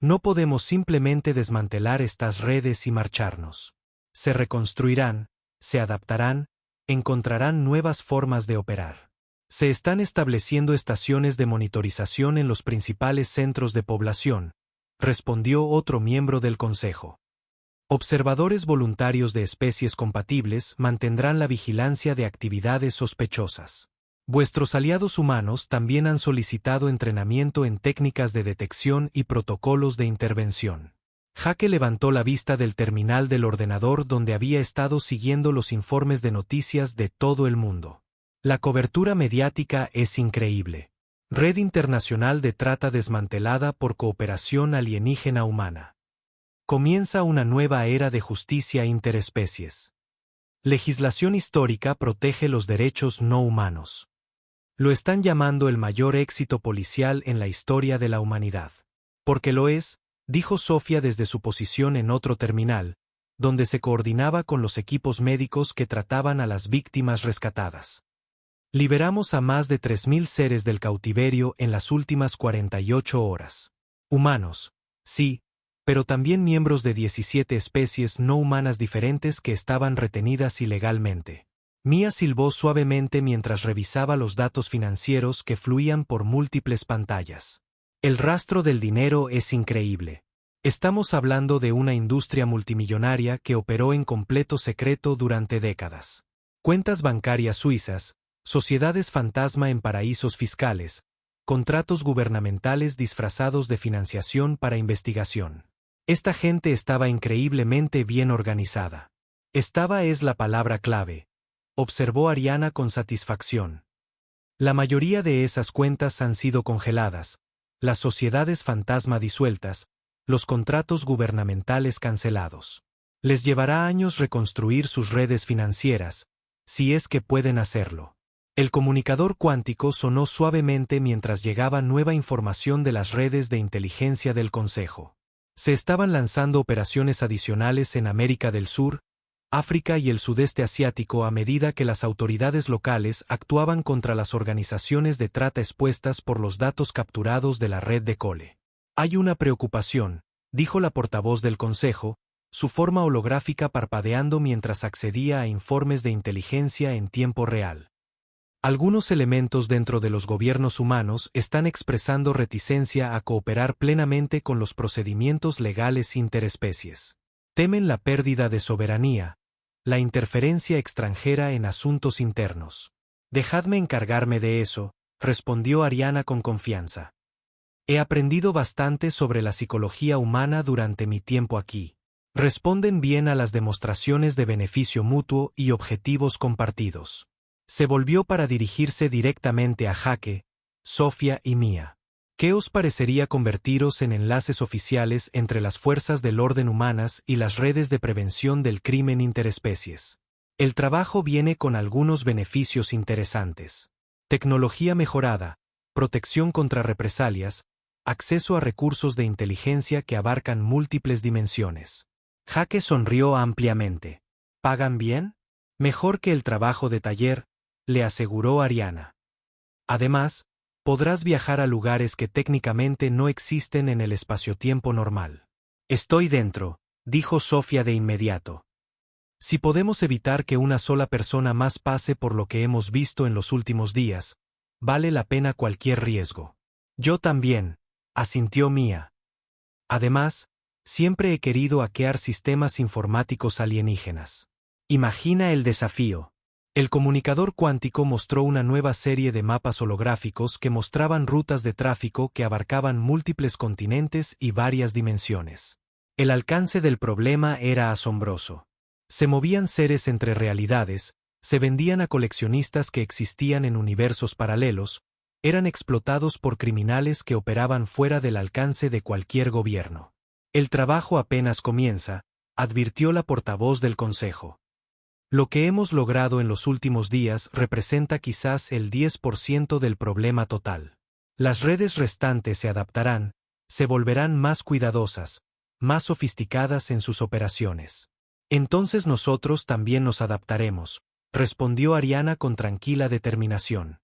No podemos simplemente desmantelar estas redes y marcharnos. Se reconstruirán, se adaptarán, encontrarán nuevas formas de operar. Se están estableciendo estaciones de monitorización en los principales centros de población, respondió otro miembro del Consejo. Observadores voluntarios de especies compatibles mantendrán la vigilancia de actividades sospechosas. Vuestros aliados humanos también han solicitado entrenamiento en técnicas de detección y protocolos de intervención. Jake levantó la vista del terminal del ordenador donde había estado siguiendo los informes de noticias de todo el mundo. La cobertura mediática es increíble. Red Internacional de Trata desmantelada por cooperación alienígena humana. Comienza una nueva era de justicia interespecies. Legislación histórica protege los derechos no humanos. Lo están llamando el mayor éxito policial en la historia de la humanidad. Porque lo es, dijo Sofía desde su posición en otro terminal, donde se coordinaba con los equipos médicos que trataban a las víctimas rescatadas. Liberamos a más de 3.000 seres del cautiverio en las últimas 48 horas. Humanos, sí, pero también miembros de 17 especies no humanas diferentes que estaban retenidas ilegalmente. Mia silbó suavemente mientras revisaba los datos financieros que fluían por múltiples pantallas. El rastro del dinero es increíble. Estamos hablando de una industria multimillonaria que operó en completo secreto durante décadas. Cuentas bancarias suizas, sociedades fantasma en paraísos fiscales, contratos gubernamentales disfrazados de financiación para investigación. Esta gente estaba increíblemente bien organizada. Estaba es la palabra clave, observó Ariana con satisfacción. La mayoría de esas cuentas han sido congeladas, las sociedades fantasma disueltas, los contratos gubernamentales cancelados. Les llevará años reconstruir sus redes financieras, si es que pueden hacerlo. El comunicador cuántico sonó suavemente mientras llegaba nueva información de las redes de inteligencia del Consejo. Se estaban lanzando operaciones adicionales en América del Sur, África y el sudeste asiático a medida que las autoridades locales actuaban contra las organizaciones de trata expuestas por los datos capturados de la red de Cole. Hay una preocupación, dijo la portavoz del Consejo, su forma holográfica parpadeando mientras accedía a informes de inteligencia en tiempo real. Algunos elementos dentro de los gobiernos humanos están expresando reticencia a cooperar plenamente con los procedimientos legales interespecies. Temen la pérdida de soberanía, la interferencia extranjera en asuntos internos. Dejadme encargarme de eso, respondió Ariana con confianza. He aprendido bastante sobre la psicología humana durante mi tiempo aquí. Responden bien a las demostraciones de beneficio mutuo y objetivos compartidos. Se volvió para dirigirse directamente a Jake, Sofía y Mia. ¿Qué os parecería convertiros en enlaces oficiales entre las fuerzas del orden humanas y las redes de prevención del crimen interespecies? El trabajo viene con algunos beneficios interesantes. Tecnología mejorada, protección contra represalias, acceso a recursos de inteligencia que abarcan múltiples dimensiones. Jake sonrió ampliamente. ¿Pagan bien? Mejor que el trabajo de taller, le aseguró Ariana. Además, podrás viajar a lugares que técnicamente no existen en el espacio-tiempo normal. Estoy dentro, dijo Sofía de inmediato. Si podemos evitar que una sola persona más pase por lo que hemos visto en los últimos días, vale la pena cualquier riesgo. Yo también, asintió Mia. Además, siempre he querido hackear sistemas informáticos alienígenas. Imagina el desafío. El comunicador cuántico mostró una nueva serie de mapas holográficos que mostraban rutas de tráfico que abarcaban múltiples continentes y varias dimensiones. El alcance del problema era asombroso. Se movían seres entre realidades, se vendían a coleccionistas que existían en universos paralelos, eran explotados por criminales que operaban fuera del alcance de cualquier gobierno. El trabajo apenas comienza, advirtió la portavoz del Consejo. Lo que hemos logrado en los últimos días representa quizás el 10% del problema total. Las redes restantes se adaptarán, se volverán más cuidadosas, más sofisticadas en sus operaciones. Entonces nosotros también nos adaptaremos, respondió Ariana con tranquila determinación.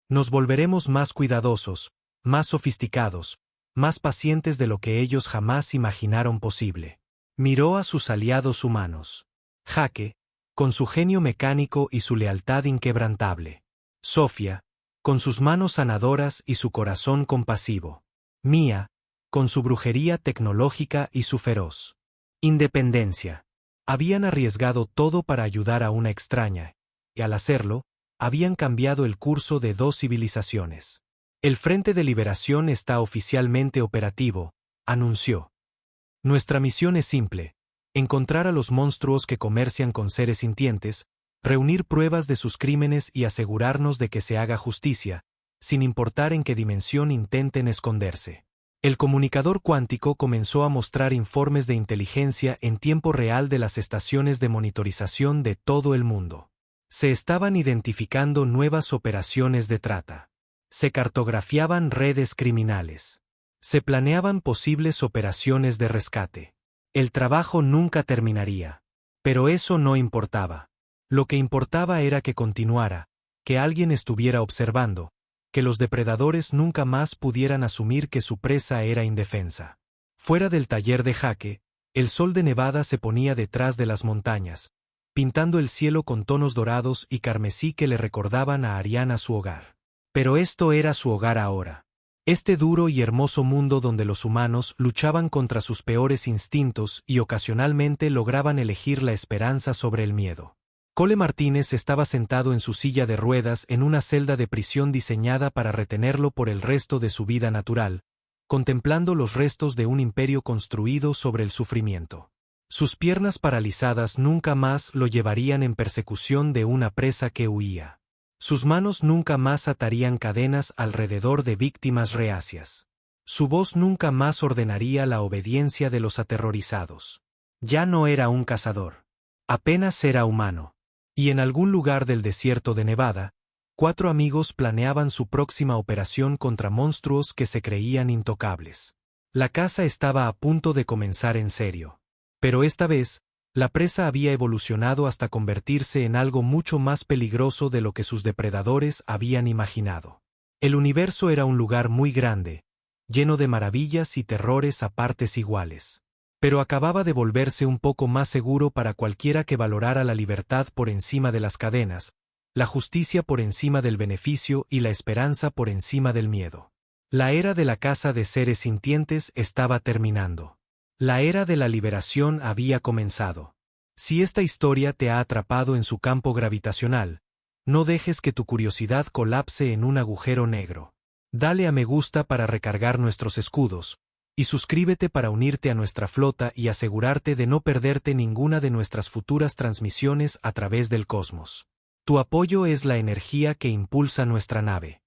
Nos volveremos más cuidadosos, más sofisticados, más pacientes de lo que ellos jamás imaginaron posible. Miró a sus aliados humanos. Jake, con su genio mecánico y su lealtad inquebrantable. Sofía, con sus manos sanadoras y su corazón compasivo. Mia, con su brujería tecnológica y su feroz independencia. Habían arriesgado todo para ayudar a una extraña, y al hacerlo, habían cambiado el curso de 2 civilizaciones. El Frente de Liberación está oficialmente operativo, anunció. Nuestra misión es simple: encontrar a los monstruos que comercian con seres sintientes, reunir pruebas de sus crímenes y asegurarnos de que se haga justicia, sin importar en qué dimensión intenten esconderse. El comunicador cuántico comenzó a mostrar informes de inteligencia en tiempo real de las estaciones de monitorización de todo el mundo. Se estaban identificando nuevas operaciones de trata. Se cartografiaban redes criminales. Se planeaban posibles operaciones de rescate. El trabajo nunca terminaría. Pero eso no importaba. Lo que importaba era que continuara, que alguien estuviera observando, que los depredadores nunca más pudieran asumir que su presa era indefensa. Fuera del taller de Jake, el sol de Nevada se ponía detrás de las montañas, pintando el cielo con tonos dorados y carmesí que le recordaban a Ariana su hogar. Pero esto era su hogar ahora. Este duro y hermoso mundo donde los humanos luchaban contra sus peores instintos y ocasionalmente lograban elegir la esperanza sobre el miedo. Cole Martínez estaba sentado en su silla de ruedas en una celda de prisión diseñada para retenerlo por el resto de su vida natural, contemplando los restos de un imperio construido sobre el sufrimiento. Sus piernas paralizadas nunca más lo llevarían en persecución de una presa que huía. Sus manos nunca más atarían cadenas alrededor de víctimas reacias. Su voz nunca más ordenaría la obediencia de los aterrorizados. Ya no era un cazador. Apenas era humano. Y en algún lugar del desierto de Nevada, 4 amigos planeaban su próxima operación contra monstruos que se creían intocables. La caza estaba a punto de comenzar en serio. Pero esta vez, la presa había evolucionado hasta convertirse en algo mucho más peligroso de lo que sus depredadores habían imaginado. El universo era un lugar muy grande, lleno de maravillas y terrores a partes iguales. Pero acababa de volverse un poco más seguro para cualquiera que valorara la libertad por encima de las cadenas, la justicia por encima del beneficio y la esperanza por encima del miedo. La era de la caza de seres sintientes estaba terminando. La era de la liberación había comenzado. Si esta historia te ha atrapado en su campo gravitacional, no dejes que tu curiosidad colapse en un agujero negro. Dale a me gusta para recargar nuestros escudos, y suscríbete para unirte a nuestra flota y asegurarte de no perderte ninguna de nuestras futuras transmisiones a través del cosmos. Tu apoyo es la energía que impulsa nuestra nave.